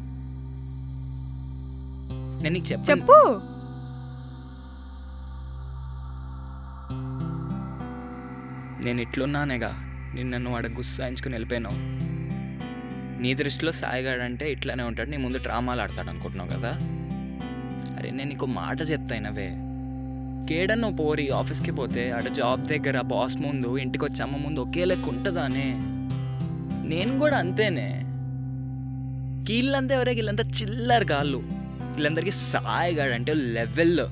నేను నీకు చెప్పు. నేను ఇట్లున్నానేగా నిన్ను నువ్వు అడ గుస్సాయించుకుని వెళ్ళిపోయినావు. నీ దృష్టిలో సాయిగాడంటే ఇట్లానే ఉంటాడు, నీ ముందు డ్రామాలు ఆడతాడు అనుకుంటున్నావు కదా. అరే నేను నీకు మాట చెప్తాయినవే. కేడన్నో పోరి ఆఫీస్కి పోతే ఆడ జాబ్ దగ్గర బాస్ ముందు, ఇంటికి వచ్చి అమ్మ ముందు ఒకే లెక్క ఉంటుందానే. నేను కూడా అంతేనే. వీళ్ళంతా ఎవరే, వీళ్ళంతా చిల్లర్ గాళ్ళు. వీళ్ళందరికీ సాయిగాడంటే లెవెల్.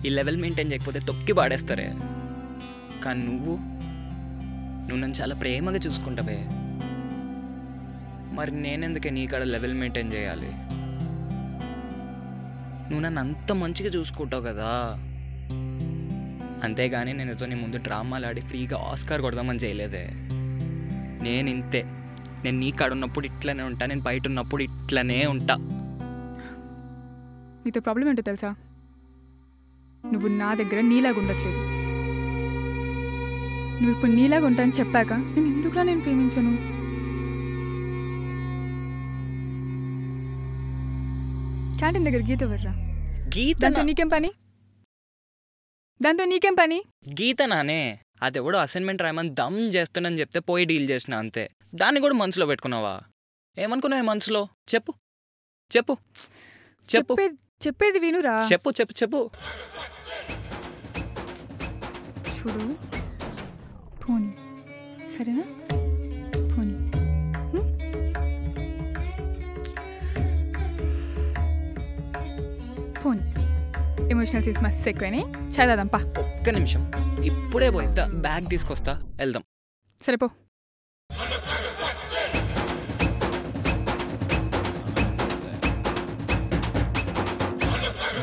ఈ లెవెల్ మెయింటైన్ చేయకపోతే తొక్కి పాడేస్తారే. కానీ నువ్వు నన్ను చాలా ప్రేమగా చూసుకుంటావే. మరి నేనెందుకే నీ కాడ లెవెల్ మెయింటైన్ చేయాలి? నువ్వు నన్ను అంత మంచిగా చూసుకుంటావు కదా. అంతేగాని నేనుతో నీ ముందు డ్రామాలు ఆడి ఫ్రీగా ఆస్కార్ కొడదామని చేయలేదే. నేను ఇంతే. నేను నీ కాడ ఉన్నప్పుడు ఇట్లనే ఉంటా, నేను బయట ఉన్నప్పుడు ఇట్లనే ఉంటా. నీతో ప్రాబ్లం ఏంటో తెలుసా? నువ్వు నా దగ్గర నీలాగా ఉండట్లేదు. నువ్వు ఇప్పుడు నీలాగా ఉంటా అని చెప్పాక నేను ఎందుకులా నేను ప్రేమించాను? క్యాంటీన్ దగ్గర గీత ఎవర్రా? గీత? దాంతో నీకేం పని? దాంతో నీకేం పని? గీత నానే, అది ఎవడో అసైన్మెంట్ రాయమని దమ్ చేస్తానని చెప్తే పోయి డీల్ చేసిన అంతే. దాన్ని కూడా మనసులో పెట్టుకున్నావా? ఏమనుకున్నావు మనసులో? చెప్పు చెప్పు చెప్పు. చెప్పేది వినురా. చెప్పు చెప్పు చెప్పు. చూడు, పోనీ సరేనా? పోనీ. పోనీ. ఎమోషనల్ సీన్స్ మస్తు ఎక్కువని చదవదంపా. ఒక్క నిమిషం, ఇప్పుడే పోయిద్దా, బ్యాగ్ తీసుకొస్తా, వెళ్దాం. సరేపో.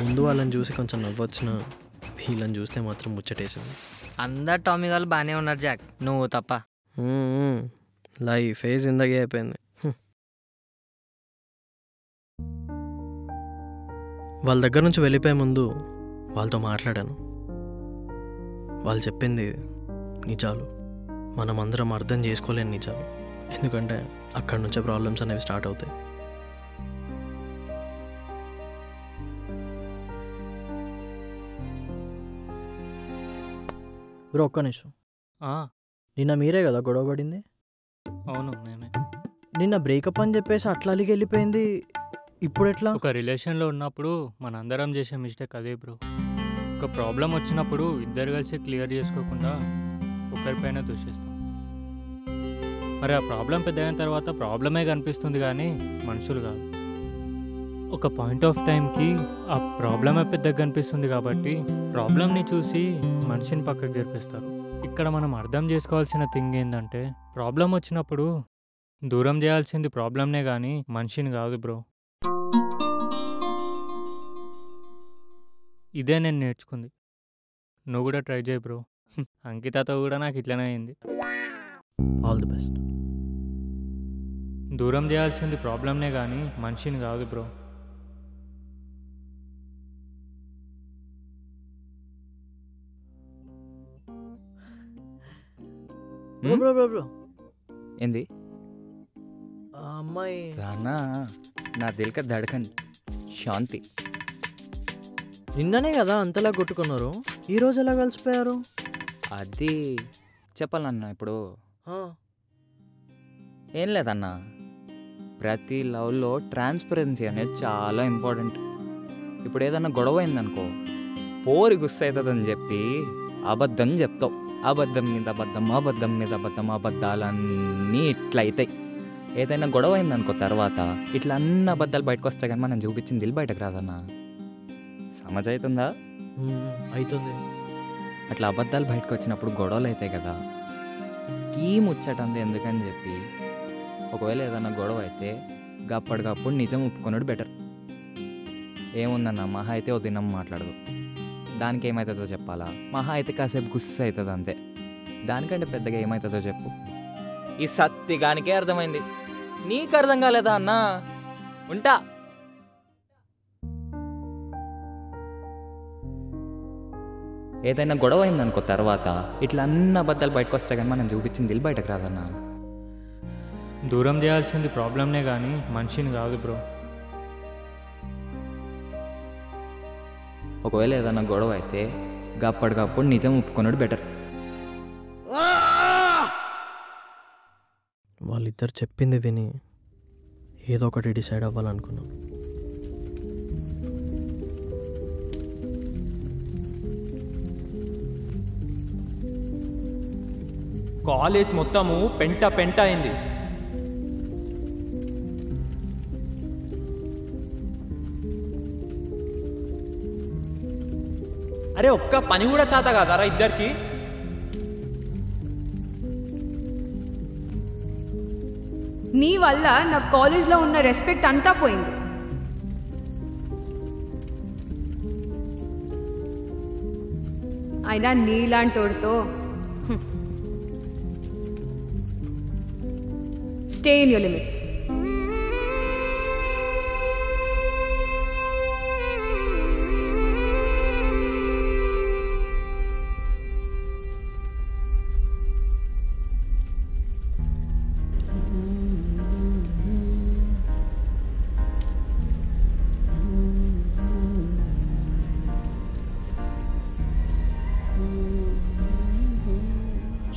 ముందు వాళ్ళని చూసి కొంచెం నవ్వొచ్చిన, వీళ్ళని చూస్తే మాత్రం ముచ్చటేసింది. అందరు టామీ వాళ్ళు బాగానే ఉన్నారు జాక్, నువ్వు తప్ప. లైఫ్ జిందగీ అయిపోయింది. వాళ్ళ దగ్గర నుంచి వెళ్ళిపోయే ముందు వాళ్ళతో మాట్లాడాను. వాళ్ళు చెప్పింది నిజాలు, మనం అందరం అర్థం చేసుకోలేని నిజాలు. ఎందుకంటే అక్కడి నుంచే ప్రాబ్లమ్స్ అనేవి స్టార్ట్ అవుతాయి. బ్రో ఒక్క నిమిషం. నిన్న మీరే కదా గొడవ పడింది? అవును మేమే. నిన్న బ్రేకప్ అని చెప్పేసి అట్లా అలిగి వెళ్ళిపోయింది, ఇప్పుడు ఎట్లా? ఒక రిలేషన్లో ఉన్నప్పుడు మనందరం చేసే మిస్టేక్ అదే బ్రో. ఒక ప్రాబ్లం వచ్చినప్పుడు ఇద్దరు కలిసి క్లియర్ చేసుకోకుండా ఒకరిపైన దూషిస్తాం. మరి ఆ ప్రాబ్లం పెద్ద అయిన తర్వాత ప్రాబ్లమే కనిపిస్తుంది కానీ మనుషులు కాదు. ఒక పాయింట్ ఆఫ్ టైంకి ఆ ప్రాబ్లమే పెద్దగా అనిపిస్తుంది కాబట్టి ప్రాబ్లమ్ని చూసి మనిషిని పక్కకు జరిపిస్తారు. ఇక్కడ మనం అర్థం చేసుకోవాల్సిన థింగ్ ఏంటంటే ప్రాబ్లం వచ్చినప్పుడు దూరం చేయాల్సింది ప్రాబ్లంనే కానీ మనిషిని కాదు బ్రో. ఇదే నేను నేర్చుకుంది. నువ్వు కూడా ట్రై చేయి బ్రో. అంకితతో కూడా నాకు ఇట్లనే అయింది. All the best. దూరం చేయాల్సింది ప్రాబ్లంనే కానీ మనిషిని కాదు బ్రో. బ్రో ఏంది ఆ అమ్మాయి రానా? నా దిల్క ధడకన్ శాంతి. నిన్ననే కదా అంతలా కొట్టుకున్నారు, ఈరోజు ఎలా కలిసిపోయారు? అది చెప్పాలన్నా ఇప్పుడు ఏం లేదన్నా, ప్రతి లవ్లో ట్రాన్స్పరెన్సీ అనేది చాలా ఇంపార్టెంట్. ఇప్పుడు ఏదన్నా గొడవ అయిందనుకో, పోరి గుస్సు అవుతుందని చెప్పి అబద్ధం చెప్తావు. అబద్ధం మీద అబద్ధం, అబద్ధం మీద అబద్ధం, అబద్ధాలన్నీ ఇట్లా అవుతాయి. ఏదైనా గొడవ అయిందనుకో తర్వాత ఇట్లా అన్ని అబద్ధాలు బయటకు వస్తాయి, కానీ మనం చూపించింది ఇల్లు బయటకు రాదన్నా. సమజ్ అవుతుందా? అవుతుంది. అట్లా అబద్ధాలు బయటకు వచ్చినప్పుడు గొడవలు అవుతాయి కదా, కీ ముచ్చటంది ఎందుకని చెప్పి ఒకవేళ ఏదైనా గొడవ అయితే అప్పటికప్పుడు నిజం ఒప్పుకున్నాడు బెటర్. ఏముందన్నా, మహా అయితే ఓ దినం మాట్లాడదు, దానికి ఏమవుతుందో చెప్పాలా? మహా అయితే కాసేపు గుస్సు అవుతుంది అంతే. దానికంటే పెద్దగా ఏమవుతుందో చెప్పు. ఈ సత్తిగానికే అర్థమైంది, నీకు అర్థం కాలేదా అన్నా? ఉంటా. ఏదైనా గొడవ అయిందనుకో తర్వాత ఇట్లా అన్ని అబద్ధాలు బయటకు వస్తాయి, కానీ మనం చూపించింది ఇల్లు బయటకు రాదన్నా. దూరం చేయాల్సింది ప్రాబ్లంనే కానీ మనిషిని కాదు బ్రో. ఒకవేళ ఏదైనా గొడవ అయితే అప్పటికప్పుడు నిజం ఒప్పుకున్నాడు బెటర్. వాళ్ళిద్దరు చెప్పింది విని ఏదో ఒకటి డిసైడ్ అవ్వాలనుకున్నాం. కాలేజ్ మొత్తము పెంట పెంట అయింది. అరే ఒక్క పని కూడా చేత కదరా ఇద్దరికి? నీ వల్ల నా కాలేజ్లో ఉన్న రెస్పెక్ట్ అంతా పోయింది. అయినా నీలాంటోడితో స్టే ఇన్ యువర్ లిమిట్స్.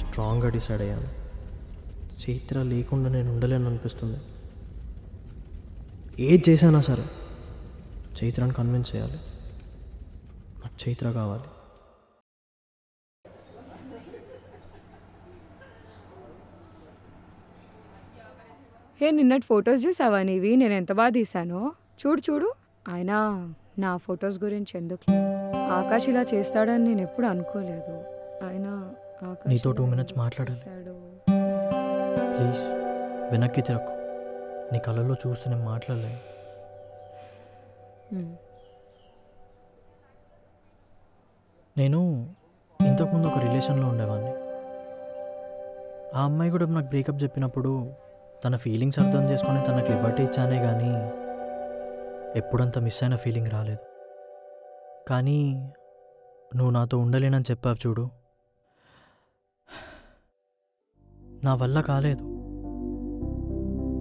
స్ట్రాంగ్గా డిసైడ్ అయ్యాను. చైత్ర లేకుండా నేను ఉండలేను అనిపిస్తుంది. ఏది చేశానా సరే చైత్రని కన్విన్స్ చేయాలి. నాకు చైత్ర కావాలి. హే, నిన్నటి ఫొటోస్ చూసావా నీవి? నేను ఎంత బాగా తీసానో చూడు చూడు. అయినా నా ఫొటోస్ గురించి ఎందుకు, ఆకాష్ ఇలా చేస్తాడని నేను ఎప్పుడు అనుకోలేదు. అయినా నీతో 2 minutes మాట్లాడాలి. ప్లీజ్ వెనక్కి తిరక్కు. నీ కళ్ళల్లో చూస్తూ నేను మాట్లాడలేను. నేను ఇంతకుముందు ఒక రిలేషన్లో ఉండేవాడిని. ఆ అమ్మాయి కూడా నాకు బ్రేకప్ చెప్పినప్పుడు తన ఫీలింగ్స్ అర్థం చేసుకొని తనకు లిబర్టీ ఇచ్చానే కానీ ఎప్పుడంత మిస్ అయిన ఫీలింగ్ రాలేదు. కానీ నువ్వు నాతో ఉండలేనని చెప్పావు చూడు, నా వల్ల కాలేదు.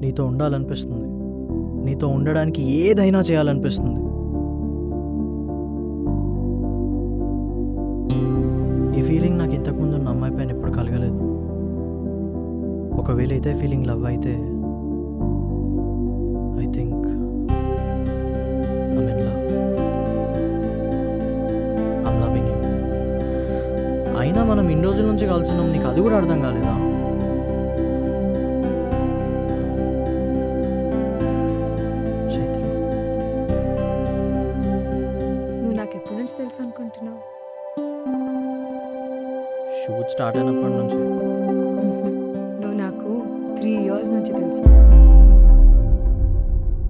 నీతో ఉండాలనిపిస్తుంది, నీతో ఉండడానికి ఏదైనా చేయాలనిపిస్తుంది. ఈ ఫీలింగ్ నాకు ఇంతకుముందు ఉన్న అమ్మాయి పైన ఎప్పుడు కలగలేదు. ఒకవేళ ఇదే ఫీలింగ్ లవ్ అయితే I think I'm in love. I'm loving you. అయినా మనం ఇన్ని రోజుల నుంచి కలుసున్నాం, నీకు అది కూడా అర్థం కాలేదా? చైత్ర తెలుసు అనుకుంటున్నావు? షూట్ స్టార్ట్ అయినప్పటి నుంచి. నువ్వు నాకు 3 years నుంచి తెలుసు.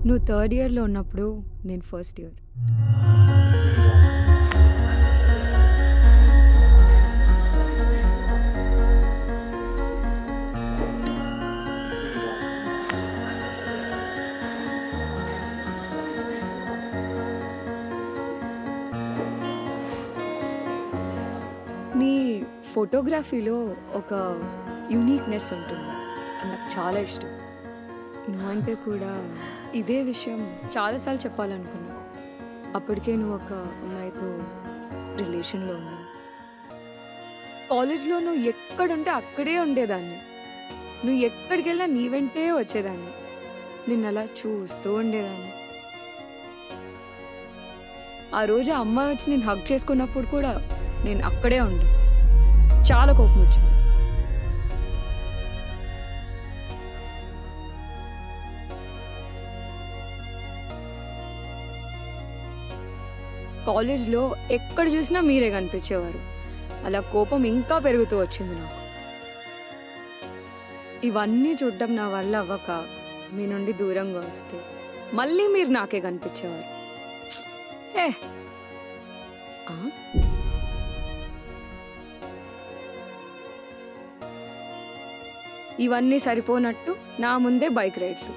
నువ్వు 3rd yearలో ఉన్నప్పుడు నేను 1st year. నీ ఫోటోగ్రఫీలో ఒక యూనిక్నెస్ ఉంటుంది, అది నాకు చాలా ఇష్టం. నువ్వంటే కూడా ఇదే విషయం చాలాసార్లు చెప్పాలనుకున్నా. అప్పటికే నువ్వు ఒక అమ్మాయితో రిలేషన్లో ఉన్నావు. కాలేజ్లో నువ్వు ఎక్కడుంటే అక్కడే ఉండేదాన్ని. నువ్వు ఎక్కడికి వెళ్ళినా నీ వెంటే వచ్చేదాన్ని. నిన్ను అలా చూస్తూ ఉండేదాన్ని. ఆ రోజు ఆ అమ్మాయి వచ్చి నేను హగ్ చేసుకున్నప్పుడు కూడా నేను అక్కడే ఉండి చాలా కోపం వచ్చింది. కాలేజ్లో ఎక్కడ చూసినా మీరే కనిపించేవారు. అలా కోపం ఇంకా పెరుగుతూ వచ్చింది నాకు. ఇవన్నీ చూడడం నా వల్ల అవ్వక మీ నుండి దూరంగా వస్తే మళ్ళీ మీరు నాకే కనిపించేవారు. ఇవన్నీ సరిపోనట్టు నా ముందే బైక్ రైడ్లు.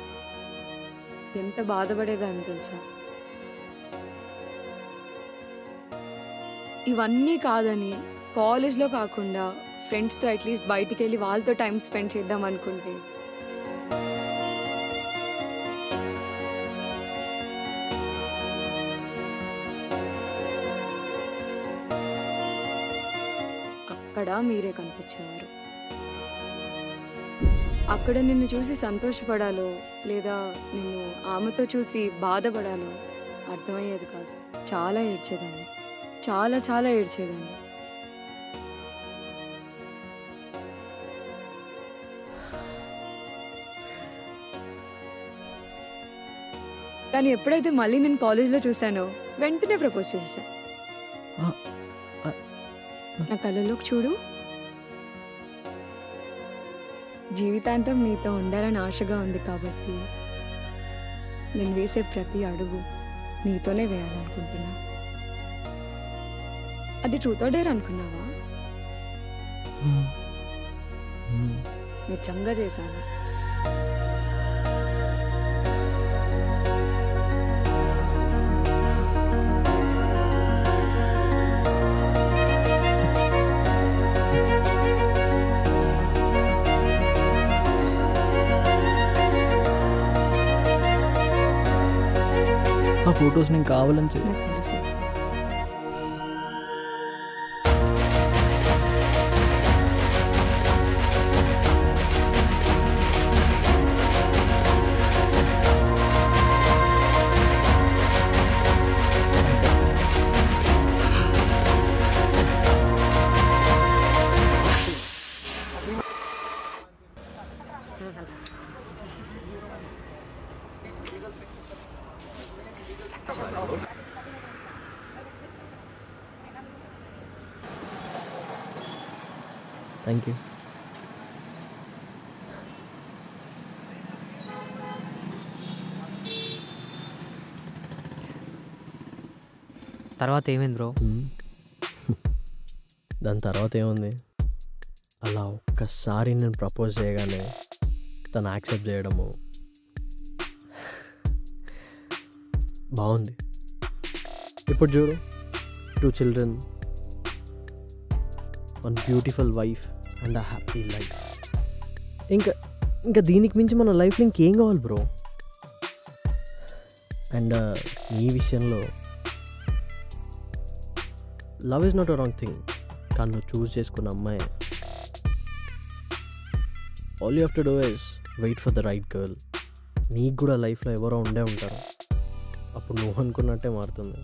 ఎంత బాధపడేదాన్ని తెలుసా? ఇవన్నీ కాదని కాలేజ్లో కాకుండా ఫ్రెండ్స్తో అట్లీస్ట్ బయటికి వెళ్ళి వాళ్ళతో టైం స్పెండ్ చేద్దాం అనుకుంటే అక్కడ మీరే కనిపించేవారు. అక్కడ నిన్ను చూసి సంతోషపడాలో లేదా నిన్ను ఆమెతో చూసి బాధపడాలో అర్థమయ్యేది కాదు. చాలా ఏడ్చేదాన్ని, చాలా చాలా ఏడ్చేదాన్ని. కానీ ఎప్పుడైతే మళ్ళీ నేను కాలేజ్లో చూశానో వెంటనే ప్రపోజ్ చేశా. నా కళ్ళలోకి చూడు. జీవితాంతం నీతో ఉండాలని ఆశగా ఉంది కాబట్టి నేను వేసే ప్రతి అడుగు నీతోనే వేయాలనుకుంటున్నా. అది ట్రూత్ ఆర్ డేర్ అనుకున్నావా? నిజంగా చేశాను. ఆ ఫొటోస్ నేను కావాలని తెలుసు. Thank you. తర్వాత ఏమైంది బ్రో? దాని తర్వాత ఏముంది, అలా ఒక్కసారి నేను ప్రపోజ్ చేయగానే తను యాక్సెప్ట్ చేయడము బాగుంది. ఇప్పుడు చూడు, 2 children, 1 beautiful wife and a happy life. ఇంకా దీనికి మించి మన లైఫ్లో ఇంకేం కావాలి బ్రో? అండ్ ఈ విషయంలో love is not a wrong thing. కానీ నువ్వు చూస్ చేసుకున్న అమ్మాయి, all you have to do is wait for the right girl. నీకు కూడా లైఫ్లో ఎవరో ఉండే ఉంటారు, అప్పుడు నువ్వు అనుకున్నట్టే మారుతుంది.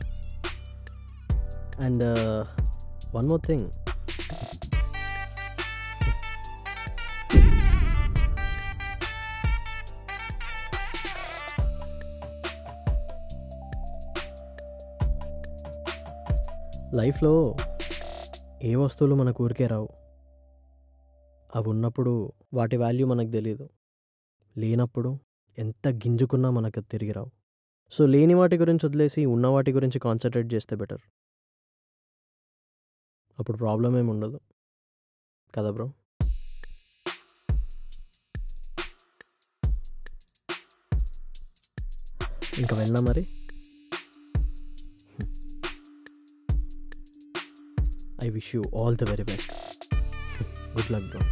అండ్ వన్ మోర్ థింగ్, లైఫ్లో ఏ వస్తువులు మనకు ఊరికే రావు. అవి ఉన్నప్పుడు వాటి వాల్యూ మనకు తెలియదు, లేనప్పుడు ఎంత గింజుకున్నా మనకు తిరిగి రావు. సో లేని వాటి గురించి వదిలేసి ఉన్న వాటి గురించి కాన్సన్ట్రేట్ చేస్తే బెటర్. అప్పుడు ప్రాబ్లం ఏమి ఉండదు కదా బ్రో. ఇంకా వెళ్ళినా మరి. I wish you all the very best. Good luck, bro.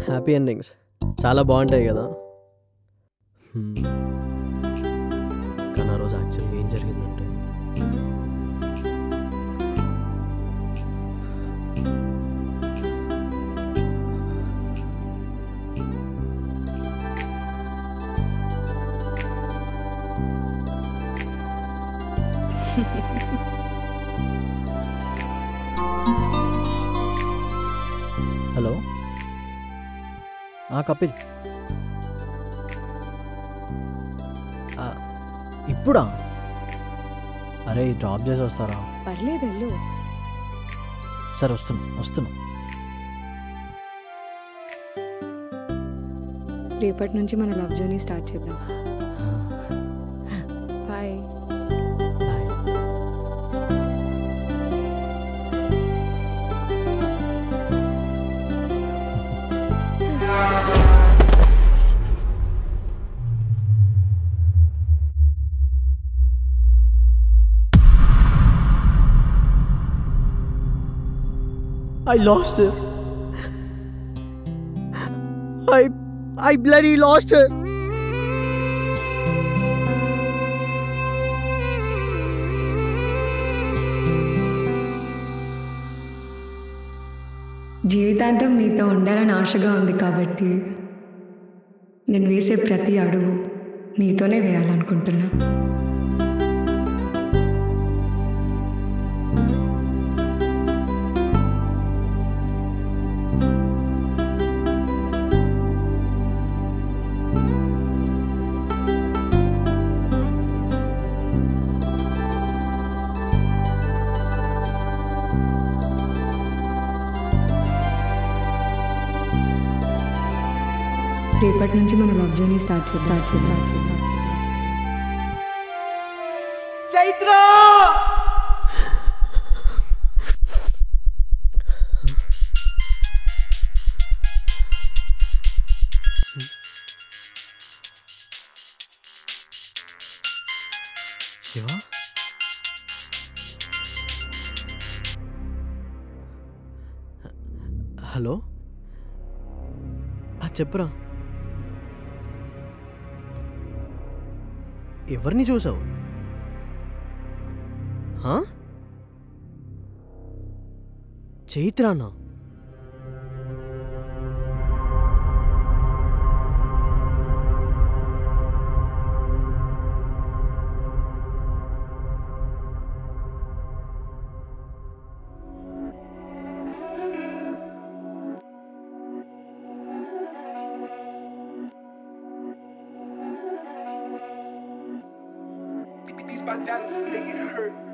Happy endings చాలా బాగుంటాయి కదా. కానీ ఆ రోజు యాక్చువల్గా ఏం జరిగిందంటే, హలో కపిల్, ఇప్పుడా? అరే డ్రాప్ చేసి వస్తారా? పర్లేదు వెళ్ళు. సరే వస్తున్నా. రేపటి నుంచి మన లవ్ జర్నీ స్టార్ట్ చేద్దాం. Bye. I lost her. I bloody lost her. జీవితాంతం నీతో ఉండాలని ఆశగా ఉంది కాబట్టి నేను వేసే ప్రతి అడుగు నీతోనే వేయాలనుకుంటున్నా. రేపటి నుంచి మన లవ్ జర్నీ స్టార్ట్ చేద్దాం. చైత్ర శివ, హలో చెప్పురా. ఎవరిని చూసావు? చైత్రానా? These my dance make it hurt.